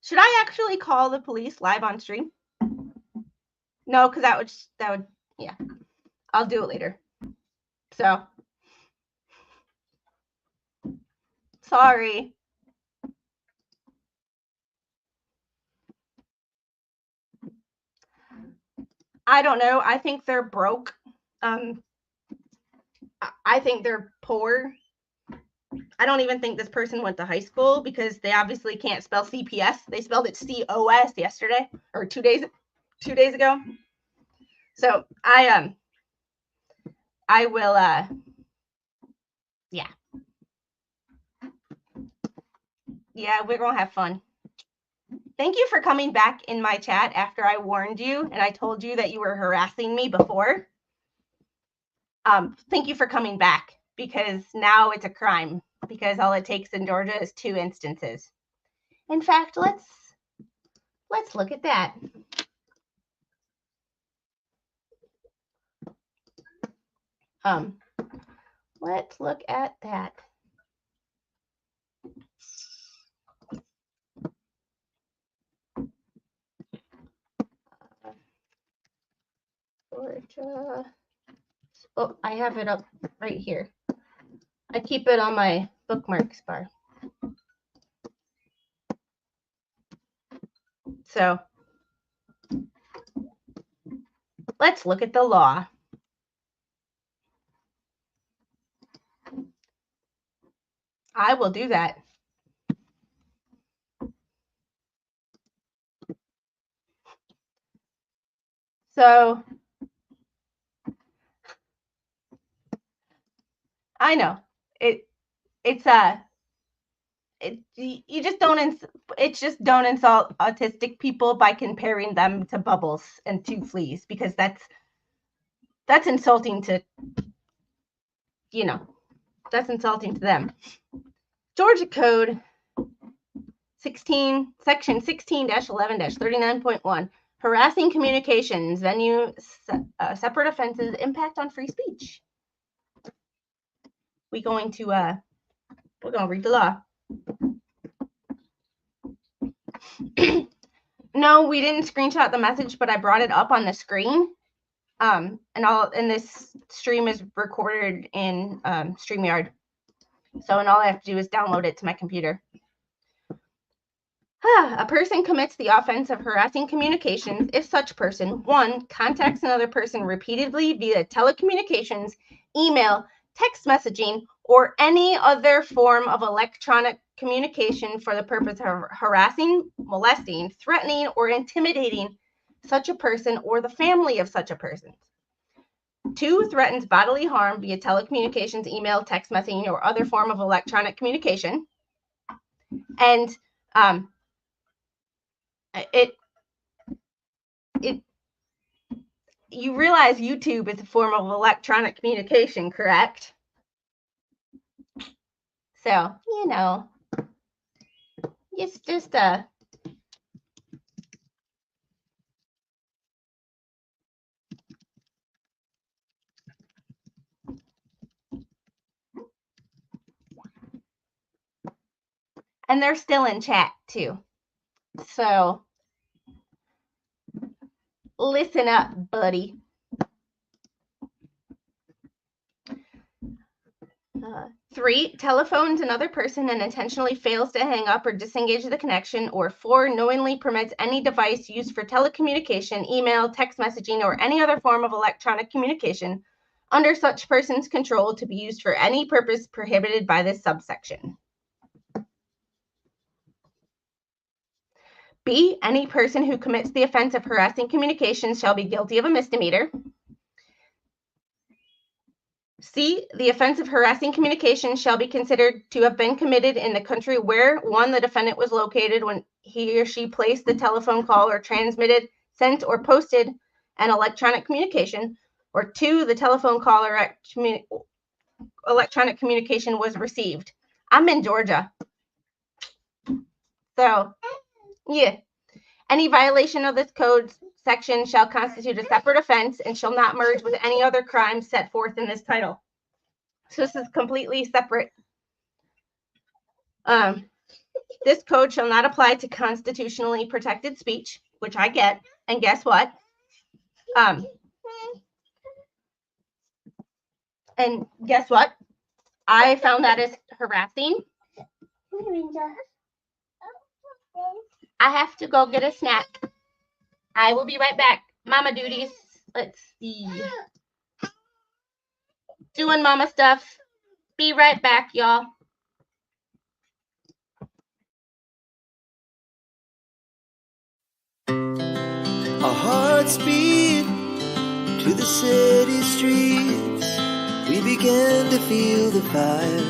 should I actually call the police live on stream? No, because that would, yeah, I'll do it later. So, sorry. I don't know. I think they're broke. I think they're poor. I don't even think this person went to high school because they obviously can't spell CPS. They spelled it COS yesterday or 2 days ago. So I will yeah. Yeah, we're gonna have fun. Thank you for coming back in my chat after I warned you and I told you that you were harassing me before. Thank you for coming back because now it's a crime because all it takes in Georgia is 2 instances. In fact, let's look at that. Let's look at that. Georgia. Oh, I have it up right here. I keep it on my bookmarks bar. So let's look at the law. I will do that. So I know you just don't insult autistic people by comparing them to Bubbles and to fleas because that's insulting to, that's insulting to them. Georgia Code 16, Section 16-11-39.1, harassing communications, venue, separate offenses, impact on free speech. We're going to read the law. No, we didn't screenshot the message, but I brought it up on the screen. And this stream is recorded in StreamYard. So, and all I have to do is download it to my computer. A person commits the offense of harassing communications if such person, 1, contacts another person repeatedly via telecommunications, email, text messaging, or any other form of electronic communication for the purpose of harassing, molesting, threatening, or intimidating such a person or the family of such a person. 2, threatens bodily harm via telecommunications, email, text messaging, or other form of electronic communication. And you realize YouTube is a form of electronic communication, correct? So, you know, it's just a and they're still in chat too. So listen up, buddy. 3, telephones another person and intentionally fails to hang up or disengage the connection. Or 4, knowingly permits any device used for telecommunication, email, text messaging, or any other form of electronic communication under such person's control to be used for any purpose prohibited by this subsection. B, any person who commits the offense of harassing communications shall be guilty of a misdemeanor. C, the offense of harassing communication shall be considered to have been committed in the country where, 1, the defendant was located when he or she placed the telephone call or transmitted, sent, or posted an electronic communication, or 2, the telephone call or electronic communication was received. I'm in Georgia. So, yeah. Any violation of this code section shall constitute a separate offense and shall not merge with any other crime set forth in this title. So this is completely separate. This code shall not apply to constitutionally protected speech, which I get. And guess what? And guess what? I found that as harassing. I have to go get a snack. I will be right back. Mama duties. Let's see. Doing mama stuff. Be right back, y'all. Our hearts beat to the city streets. We began to feel the fire.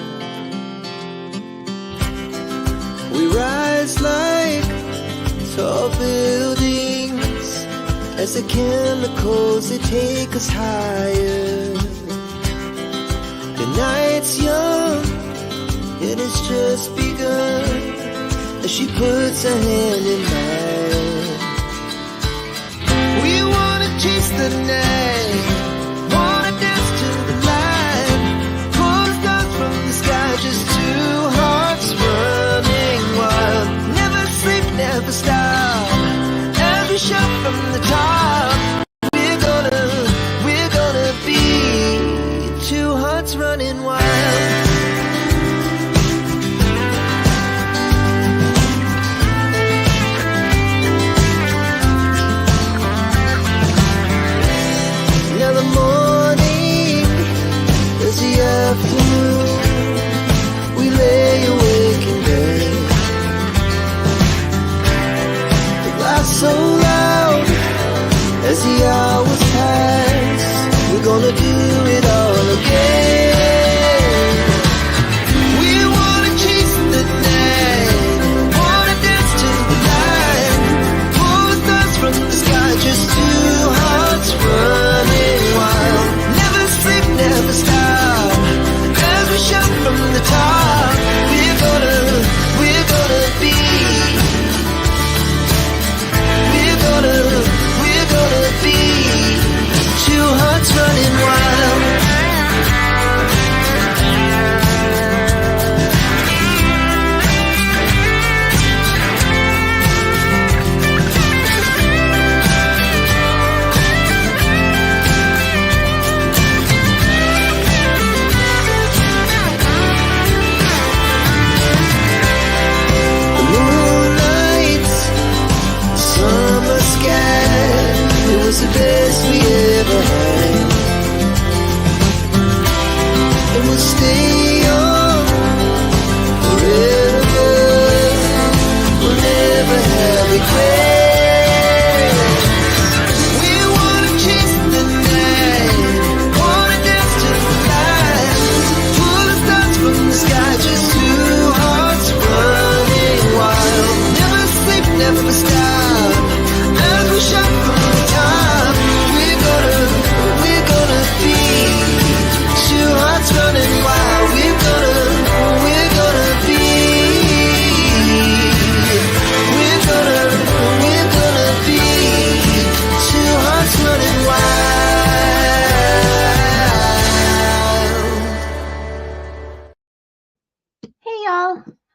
We rise like tall buildings as the chemicals, they take us higher. The night's young and it's just begun as she puts her hand in mine. We wanna chase the night, wanna dance to the light, pull the stars from the sky, just 2 hearts running wild. Never sleep, never stop, as we shout from the top. We're gonna be 2 hearts running wild. Now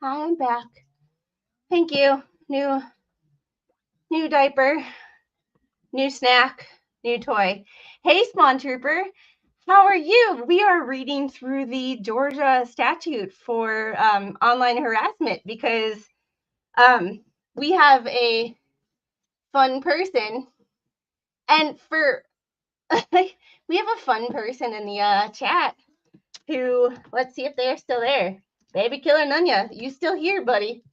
Hi, I'm back. Thank you. New diaper, new snack, new toy. Hey, Spawn Trooper, how are you? We are reading through the Georgia statute for online harassment because we have a fun person, and for we have a fun person in the chat who, let's see if they are still there. Baby Killer Nunya, you still here, buddy?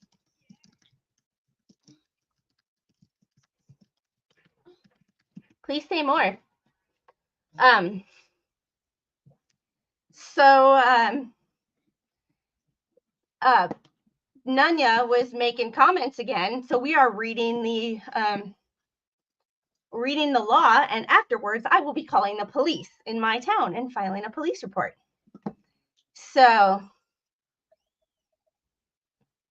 Please say more. Nunya was making comments again, so we are reading the law, and afterwards I will be calling the police in my town and filing a police report. So,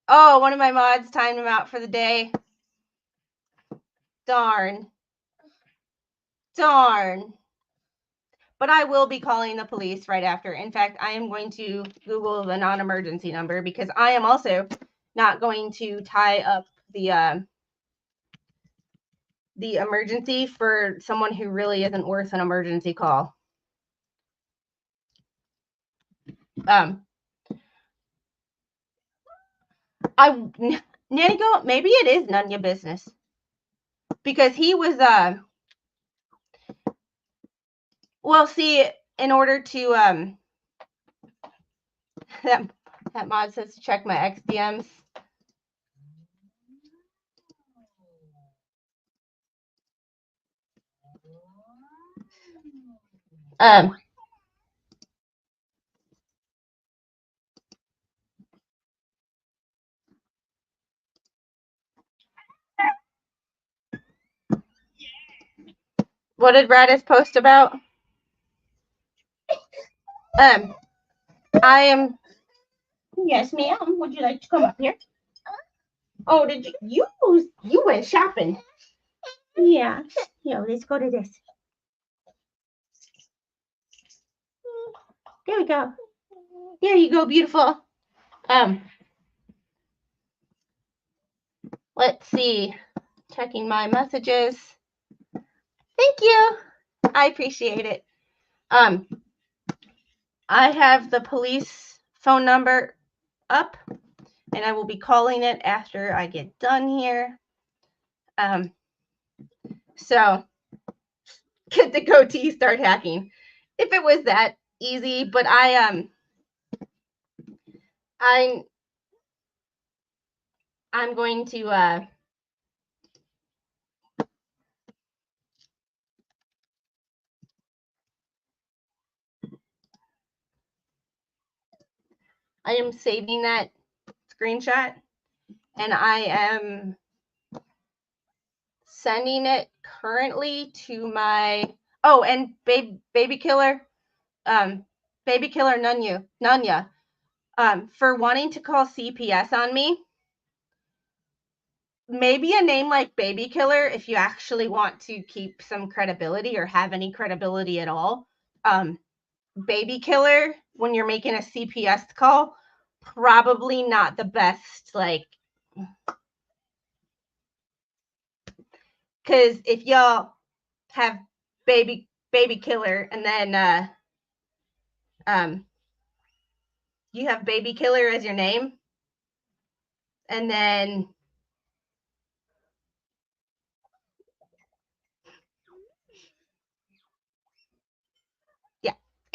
oh, one of my mods timed him out for the day. Darn. But I will be calling the police right after. In fact, I am going to Google the non-emergency number because I am also not going to tie up the emergency for someone who really isn't worth an emergency call. Nanny Go, maybe it is Nunya business because he was well, see, in order to that mod says to check my XDMs. What did Radis post about? I am. Yes, ma'am. Would you like to come up here? Oh, did you went shopping? Yeah. Here, let's go to this. There we go. There you go, beautiful. Let's see. Checking my messages. Thank you. I appreciate it. I have the police phone number up, and I will be calling it after I get done here. So get the goatee, start hacking. If it was that easy, but I'm going to I am saving that screenshot, and I am sending it currently to my and baby killer Nunya for wanting to call CPS on me. Maybe a name like Baby Killer, if you actually want to keep some credibility or have any credibility at all. Baby Killer, when you're making a CPS call, probably not the best, like, because if y'all have baby Killer and then you have Baby Killer as your name, and then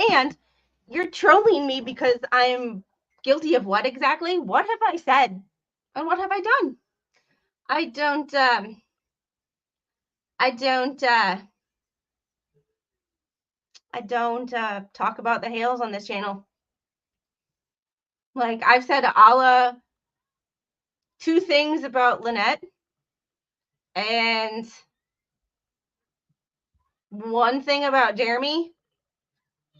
and you're trolling me because I'm guilty of what exactly? What have I said? And what have I done? I don't talk about the Hales on this channel. Like, I've said two things about Lynette and one thing about Jeremy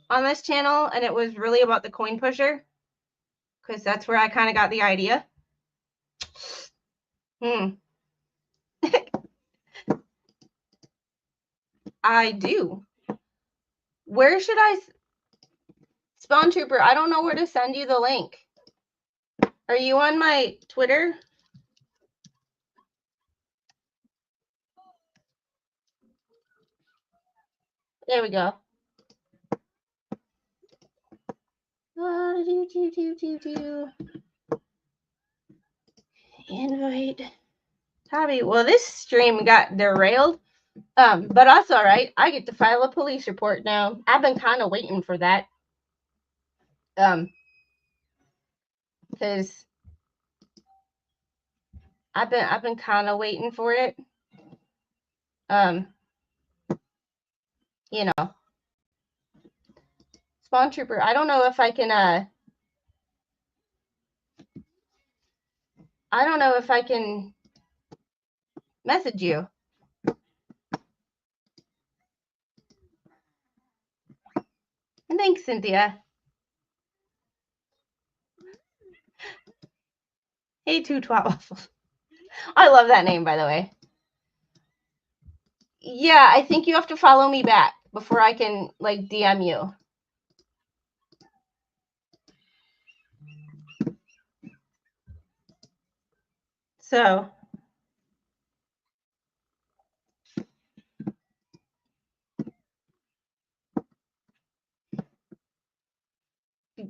on this channel, and it was really about the coin pusher, because that's where I kind of got the idea. I do. Where should I... Spawn Trooper, I don't know where to send you the link. Are you on my Twitter? There we go. Invite Hobby. Well, this stream got derailed. But that's all right. I get to file a police report now. I've been kind of waiting for that. Because I've been kind of waiting for it. You know. Spawn Trooper, I don't know if I can message you. And thanks, Cynthia. Hey, 212. I love that name, by the way. Yeah, I think you have to follow me back before I can, like, DM you. So,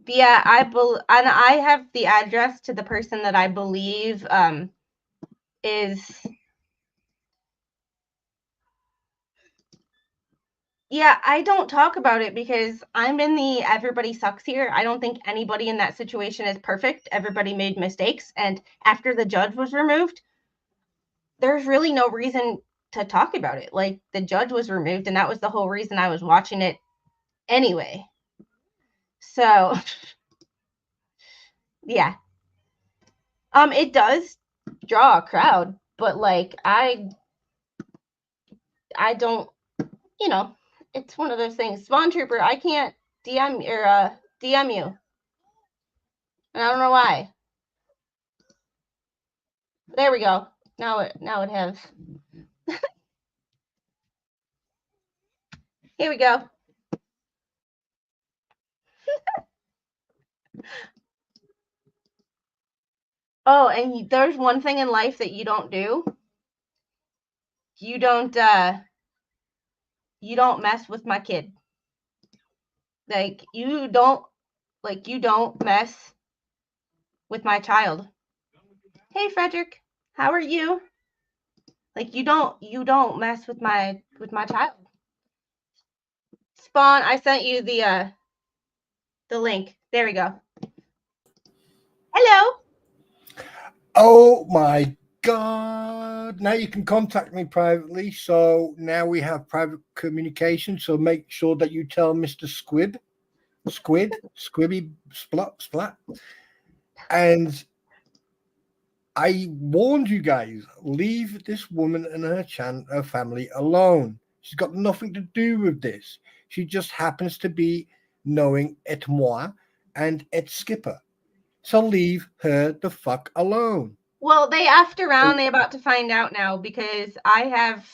yeah, I have the address to the person that I believe is. Yeah, I don't talk about it because I'm in the everybody sucks here. I don't think anybody in that situation is perfect. Everybody made mistakes. And after the judge was removed, there's really no reason to talk about it. Like, the judge was removed, and that was the whole reason I was watching it anyway. So, yeah. It does draw a crowd, but, like, I don't, you know, it's one of those things. Spawn Trooper, I can't DM you. And I don't know why. There we go. Now it has. Here we go. Oh, and there's one thing in life that you don't do. You don't mess with my kid. Like, you don't mess with my child. Hey, Frederick, how are you? Like, you don't mess with my child. Spawn, I sent you the link. There we go. Hello. Oh my God. Now you can contact me privately. So now we have private communication. So make sure that you tell Mr. Squibby Splat. And I warned you guys, leave this woman and her family alone. She's got nothing to do with this. She just happens to be knowing et moi and et skipper. So leave her the fuck alone. Well, they effed around. They're about to find out now because I have,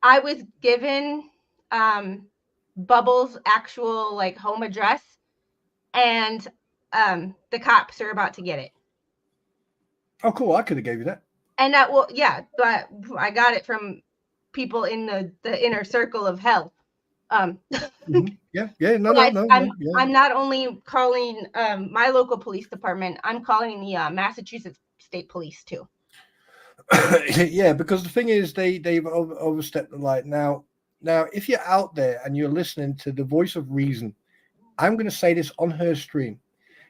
I was given Bubbles' actual, like, home address, and the cops are about to get it. Oh, cool. I could have gave you that. And that, well, yeah, but I got it from people in the inner circle of hell. Mm-hmm. Yeah. No. I'm not only calling my local police department, I'm calling the Massachusetts State Police too. Yeah, because the thing is, they've overstepped the line. Now, if you're out there and you're listening to the voice of reason, I'm going to say this on her stream.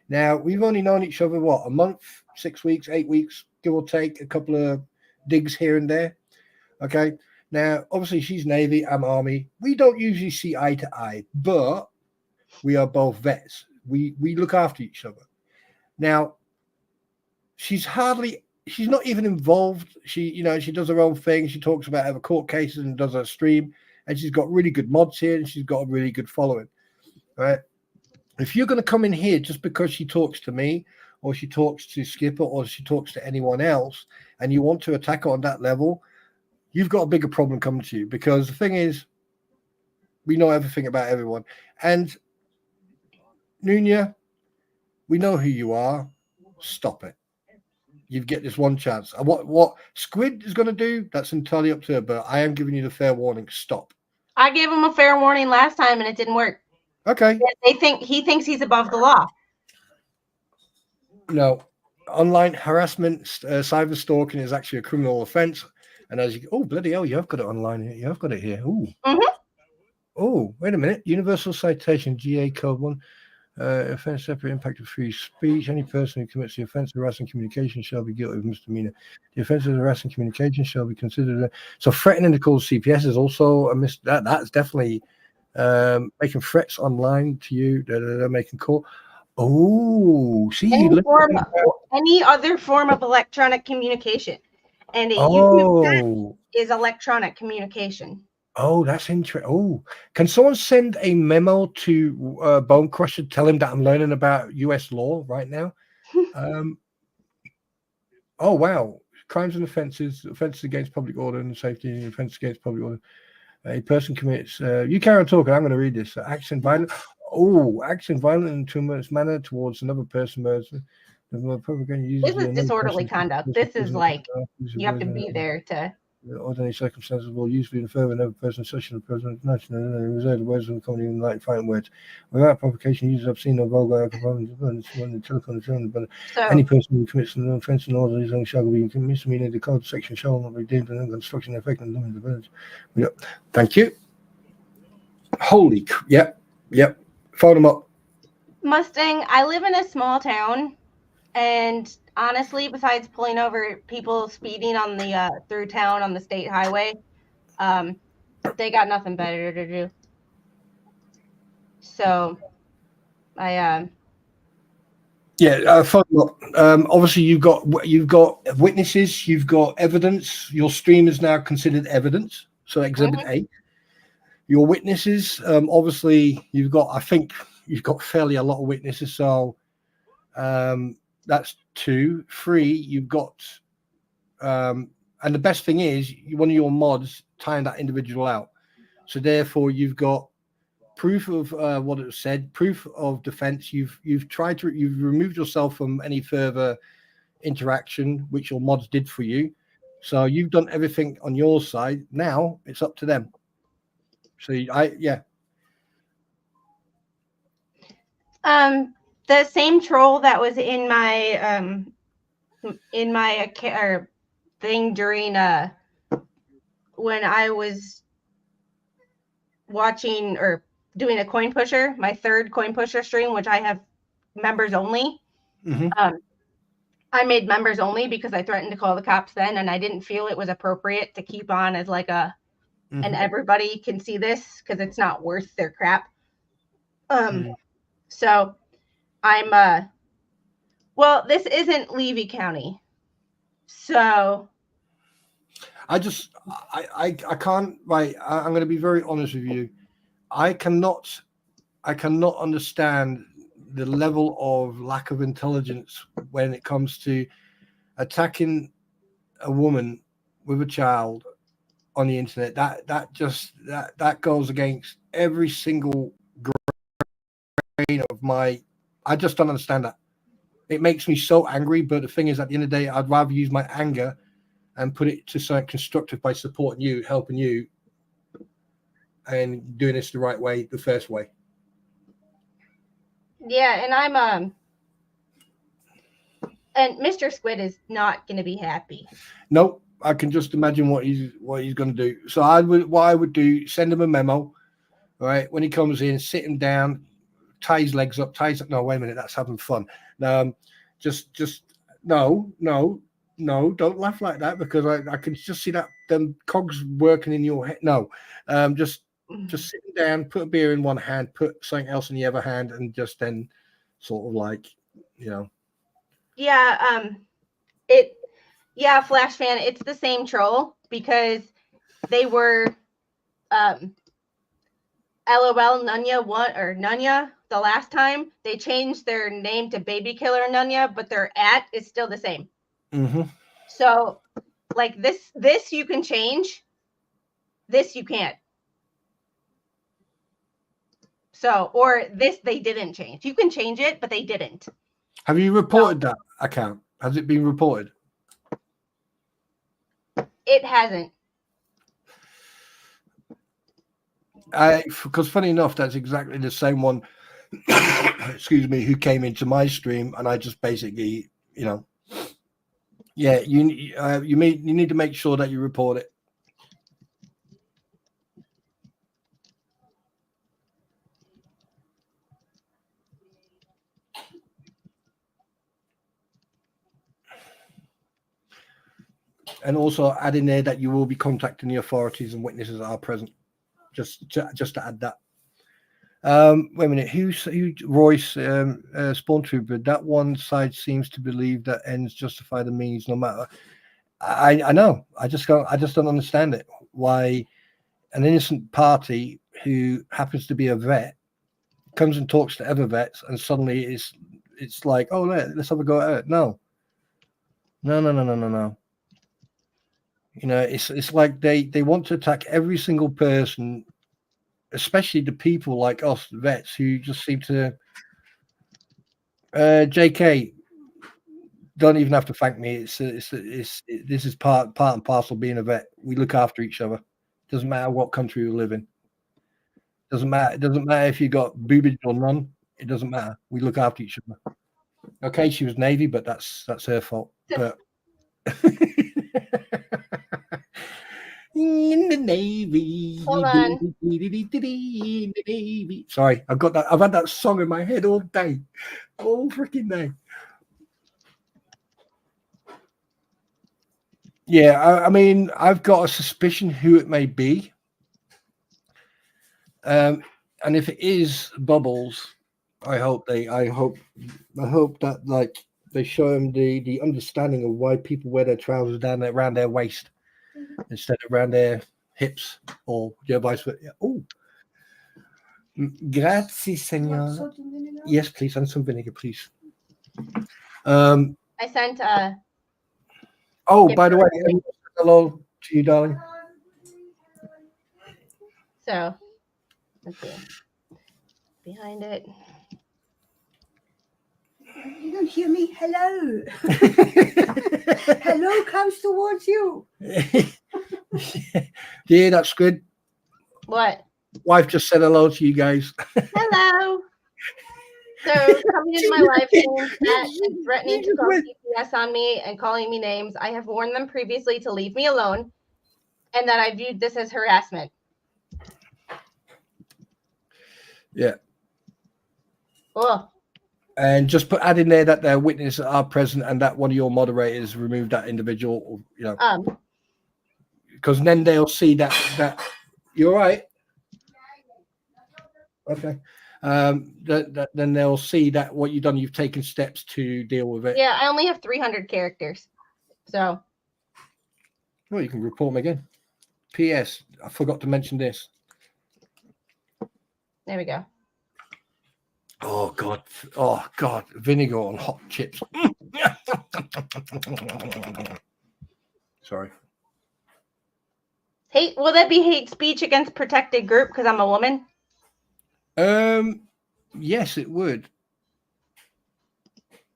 Now, we've only known each other, what, a month, 6 weeks, 8 weeks, give or take, a couple of digs here and there. Okay. Now, obviously, she's Navy, I'm Army. We don't usually see eye to eye, but we are both vets. We look after each other. Now, she's not even involved. She does her own thing. She talks about her court cases and does her stream, and she's got really good mods here, and she's got a really good following. Right? If you're going to come in here just because she talks to me, or she talks to Skipper, or she talks to anyone else, and you want to attack her on that level, you've got a bigger problem coming to you, because the thing is, we know everything about everyone. And Nunya, We know who you are. Stop it. You get this one chance. And what Squid is going to do, that's entirely up to her. But I am giving you the fair warning. Stop. I gave him a fair warning last time and it didn't work. Okay. He thinks he's above the law. No. Online harassment, cyber stalking is actually a criminal offense. And as you, oh, bloody hell, you have got it online here. You have got it here. Ooh. Mhm. Oh, wait a minute. Universal citation, GA code 1. Offense separate impact of free speech. Any person who commits the offense of harassing communication shall be guilty of misdemeanor. The offense of harassing communication shall be considered. So threatening to call CPS is also a that's definitely making threats online to you. They're making call. Oh, see, Any other form of electronic communication, and a YouTube chat is electronic communication. Oh, that's interesting. Oh, can someone send a memo to Bone Crusher, tell him that I'm learning about US law right now? Oh, wow. Crimes and offenses against public order and safety, offenses against public order. A person commits, you carry on talking, I'm going to read this. Action violent. Oh, action violent in too much manner towards another person. This is disorderly conduct. This is like, you have to be there to. Ordinary circumstances will usually refer another person, such as a person, national, and reserve the words of the comedy in light fighting words. Without provocation, users obscene or vulgar any person who commits an offence in order shall be misdemeanor. The code section shall not be deemed an construction effect on the words. Yep. Thank you. Holy, yep. Phone them up. Mustang, I live in a small town, and honestly, besides pulling over people speeding on the through town on the state highway, they got nothing better to do. So, obviously you've got witnesses, you've got evidence. Your stream is now considered evidence. So Exhibit A. Your witnesses, obviously you've got. I think you've got fairly a lot of witnesses. So. That's 2. 3, you've got, and the best thing is one of your mods tying that individual out. So therefore, you've got proof of what it said, proof of defense. You've removed yourself from any further interaction, which your mods did for you. So you've done everything on your side. Now it's up to them. So the same troll that was in my thing during when I was watching or doing a coin pusher, my 3rd coin pusher stream, which I have members only. I made members only because I threatened to call the cops then, and I didn't feel it was appropriate to keep on as like a and everybody can see this because it's not worth their crap. So I'm well, this isn't Levy County, so I can't. Right, I'm going to be very honest with you. I cannot understand the level of lack of intelligence when it comes to attacking a woman with a child on the internet. That goes against every single grain of my. I just don't understand that. It makes me so angry. But the thing is, at the end of the day, I'd rather use my anger and put it to something constructive by supporting you, helping you, and doing this the right way, the first way. Yeah, and I'm and Mr. Squid is not going to be happy. Nope, I can just imagine what he's going to do. So what I would do, send him a memo, right? When he comes in, sit him down, tie his legs up, no, wait a minute, that's having fun. Just no, don't laugh like that, because I can just see that them cogs working in your head. No, just sit him down, put a beer in one hand, put something else in the other hand, and just then sort of like, Flash fan, it's the same troll, because they were LOL Nunya the last time. They changed their name to Baby Killer Nunya, but their @ is still the same. So like this you can change, this you can't. So, or this they didn't change. You can change it, but they didn't. Have you reported that account? Has it been reported? It hasn't. Because funny enough, that's exactly the same one. Excuse me, who came into my stream, and I just basically, you need to make sure that you report it. And also add in there that you will be contacting the authorities and witnesses that are present. Just to add that. Wait a minute. Who Royce Spawn Trooper? That one side seems to believe that ends justify the means, no matter. I know. I just don't understand it. Why an innocent party who happens to be a vet comes and talks to other vets, and suddenly it's like, oh, let's have a go at it. No. You know, it's like they want to attack every single person, especially the people like us vets who just seem to. JK, don't even have to thank me. This is part and parcel of being a vet. We look after each other. Doesn't matter what country we live in. Doesn't matter. It doesn't matter if you got boobage or none. It doesn't matter. We look after each other. Okay, she was Navy, but that's her fault. But in the Navy. Hold on. In the Navy. Sorry, I've had that song in my head all day. All freaking day. Yeah, I mean, I've got a suspicion who it may be. And if it is Bubbles, I hope that like they show him the understanding of why people wear their trousers down around their waist instead of around their hips or vice versa. Oh, grazie, signor. Yes, please, and some vinegar, please. I sent Oh, by the way, hello to you, darling. So let's see. Behind it. You don't hear me? Hello. Hello comes towards you. Yeah, that's good. What? Wife just said hello to you guys. Hello. So coming into my live stream and threatening to call CPS on me and calling me names, I have warned them previously to leave me alone and that I viewed this as harassment. Yeah. Oh. And just add in there that their witnesses are present and that one of your moderators removed that individual, because then they'll see that you're right. Okay. Then they'll see that what you've done, you've taken steps to deal with it. Yeah, I only have 300 characters. So. Well, you can report them again. P.S. I forgot to mention this. There we go. Oh God, vinegar on hot chips. Sorry. Will that be hate speech against protected group because I'm a woman? Yes, it would.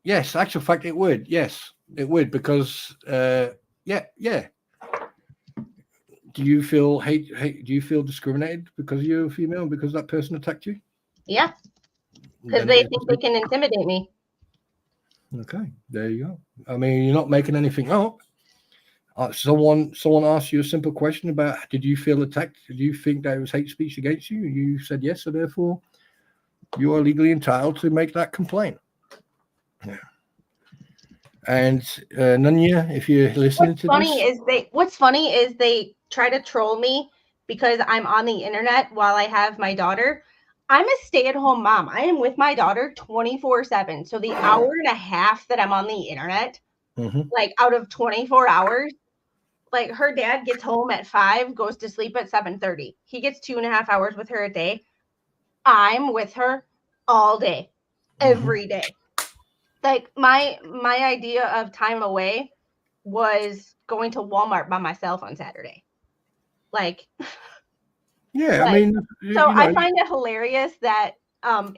Yes, actual fact, it would. Yes, it would because yeah. Do you feel hate? Do you feel discriminated because you're a female and because that person attacked you? Yeah. Because they think they can intimidate me. Okay, there you go. I mean, you're not making anything up. Someone asked you a simple question about did you feel attacked? Did you think that it was hate speech against you? You said yes, so therefore you are legally entitled to make that complaint. Yeah. And Nunya, if you're listening what's funny is they try to troll me because I'm on the internet while I have my daughter. I'm a stay-at-home mom. I am with my daughter 24/7. So the hour and a half that I'm on the internet, like out of 24 hours, like her dad gets home at 5, goes to sleep at 7:30. He gets 2.5 hours with her a day. I'm with her all day, every day. Like my idea of time away was going to Walmart by myself on Saturday. Like. Yeah, like, I mean, so I find it hilarious that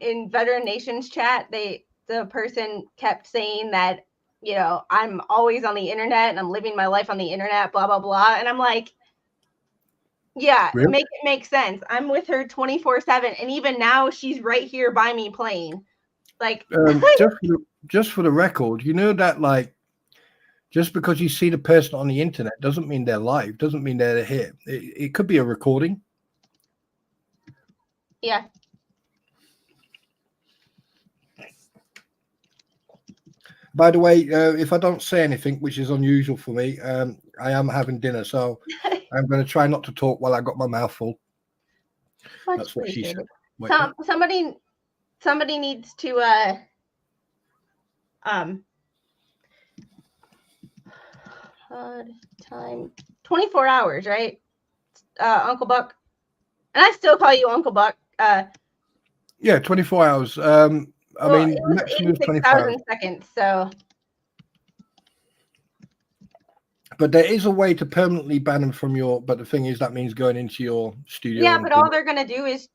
in Veteran Nations chat, they the person kept saying that, you know, I'm always on the internet and I'm living my life on the internet, blah, blah, blah. And I'm like, yeah, Really? make it make sense. I'm with her 24/7. And even now she's right here by me playing. Like, Just for the record, you know that like just because you see the person on the internet doesn't mean they're live, doesn't mean they're here. It could be a recording. yeah. By the way, if I don't say anything, which is unusual for me, I am having dinner, so I'm going to try not to talk while I got my mouth full. Much That's what she said. appreciated. Wait, Somebody needs to time 24 hours, right? Uncle Buck. And I still call you Uncle Buck. yeah, 24 hours. I mean, it was maximum is 24 hours. 86,000 seconds. So But there is a way to permanently ban them from your. But the thing is, that means going into your studio. yeah, but all they're gonna do is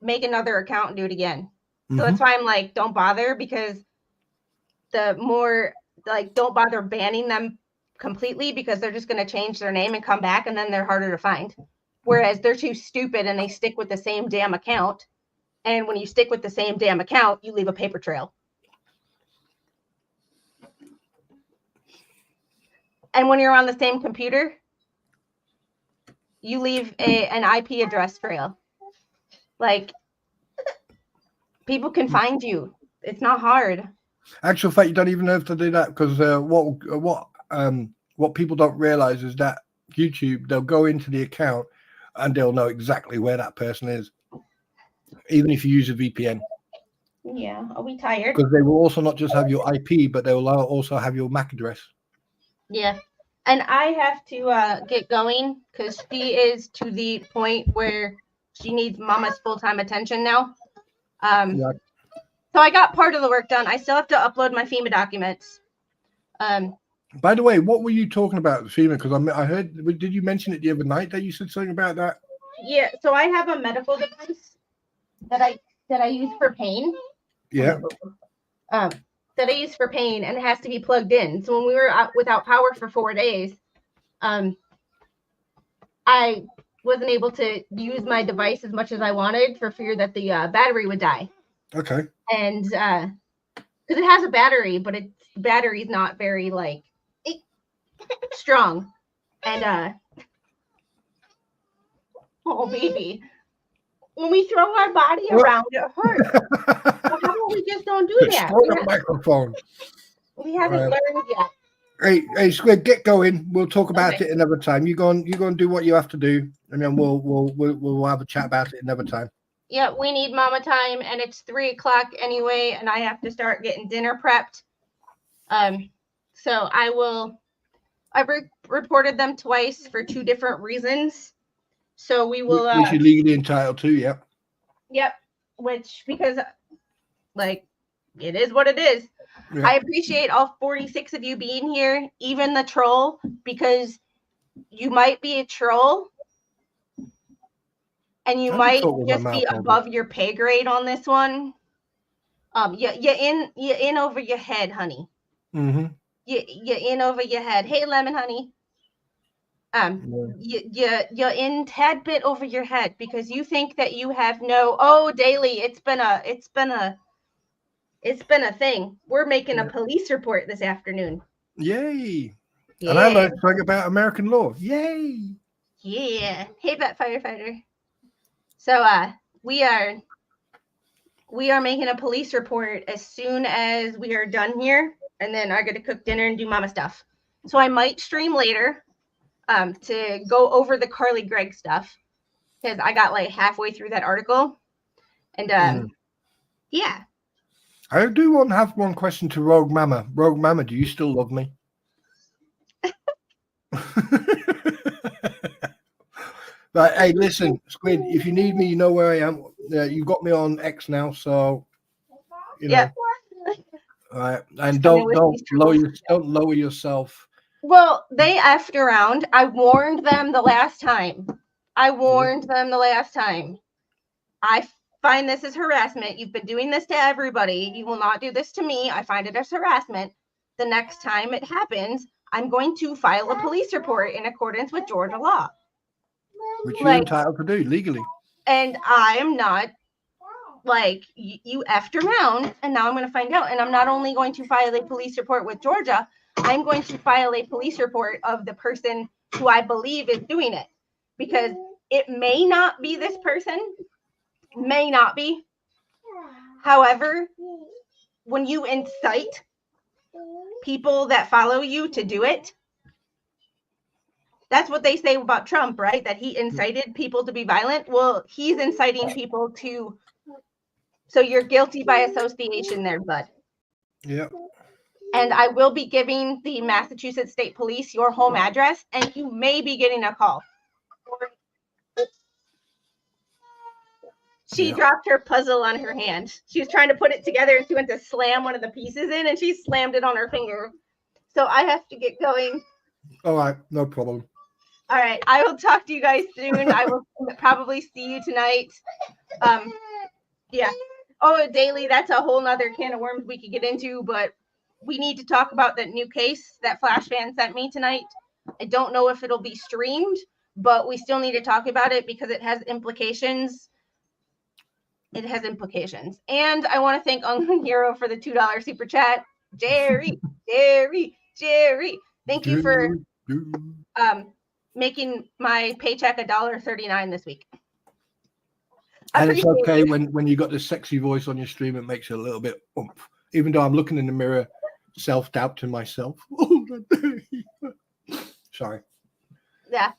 make another account and do it again. So that's why I'm like, don't bother, because the more like, don't bother banning them completely, because they're just gonna change their name and come back, and then they're harder to find. Whereas they're too stupid and they stick with the same damn account. And when you stick with the same damn account, you leave a paper trail. And when you're on the same computer, you leave an IP address trail. Like, people can find you. It's not hard. Actual fact, you don't even have to do that, because what people don't realize is that YouTube, they'll go into the account and they'll know exactly where that person is, even if you use a VPN. Yeah. Are we tired? Because they will also not just have your IP, but they will also have your MAC address. Yeah. And I have to get going, because she is to the point where she needs mama's full-time attention now. Yeah. So I got part of the work done. I still have to upload my FEMA documents. By the way, what were you talking about, FEMA? Because I heard, did you mention it the other night that you said something about that? Yeah. So I have a medical device that I use for pain. Yeah. That I use for pain, and it has to be plugged in. So when we were out without power for 4 days, I wasn't able to use my device as much as I wanted for fear that the battery would die. Okay. And because it has a battery, but its battery's not very like strong. And oh baby, when we throw our body around, it hurts. Well, how about we just don't do that? Destroy the microphone. We haven't learned yet. Hey, Squid, get going. We'll talk about it another time. You go and do what you have to do, and then we'll have a chat about it another time. Yeah, we need mama time, and it's 3:00 anyway, and I have to start getting dinner prepped. So I've reported them twice for 2 different reasons. So we will. Which you're legally entitled to, yeah. Yep. Which, because like, it is what it is. Yeah. I appreciate all 46 of you being here, even the troll, because you might be a troll and you might just be above your pay grade on this one. You're in over your head, honey. Mm-hmm. You're in over your head. Hey, lemon, honey. You're in tad bit over your head, because you think that you have no. Daily, it's been a thing. We're making a police report this afternoon. Yay! Yeah. And I learned something about American law. Yay! Yeah. Hey, vet firefighter. So we are making a police report as soon as we are done here, and then I'm gonna cook dinner and do mama stuff. So I might stream later to go over the Carly Gregg stuff, because I got like halfway through that article, and yeah. I do want to have one question to Rogue Mama. Rogue Mama, do you still love me? But hey, listen, Squid, if you need me, you know where I am. You've got me on X now, so you know. Yeah. All right, and don't lower yourself. Well, they effed around. I warned them the last time. I find this as harassment. You've been doing this to everybody. You will not do this to me. I find it as harassment. The next time it happens, I'm going to file a police report in accordance with Georgia law. Which you're entitled to do legally. And I'm not like, you effed around, and now I'm going to find out. And I'm not only going to file a police report with Georgia, I'm going to file a police report of the person who I believe is doing it. Because it may not be this person, may not be. However, when you incite people that follow you to do it, that's what they say about Trump, right? That he incited people to be violent. Well, he's inciting people to, so you're guilty by association there, bud. Yeah. And I will be giving the Massachusetts State Police your home address, and you may be getting a call. She dropped her puzzle on her hand. She was trying to put it together, and she went to slam one of the pieces in, and she slammed it on her finger. So I have to get going. All right, no problem. All right, I will talk to you guys soon. I will probably see you tonight. Yeah. Oh, Daily, that's a whole nother can of worms we could get into, but we need to talk about that new case that Flash fan sent me tonight. I don't know if it'll be streamed, but we still need to talk about it because it has implications. It has implications. And I want to thank Unknown Hero for the $2 super chat. Jerry. Thank you for making my paycheck $1.39 this week. And it's okay when you got this sexy voice on your stream, it makes you a little bit oomph. Even though I'm looking in the mirror, self-doubt to myself. Sorry. Yeah.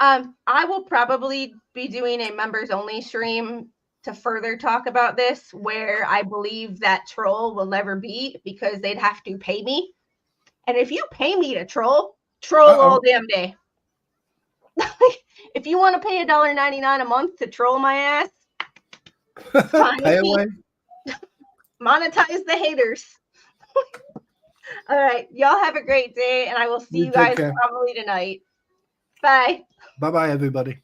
I will probably be doing a members only stream to further talk about this, where I believe that troll will never be, because they'd have to pay me. And if you pay me to troll all damn day. If you want to pay $1.99 a month to troll my ass, pay away. Monetize the haters. All right, y'all have a great day, and I will see you guys probably tonight. Bye. Bye-bye, everybody.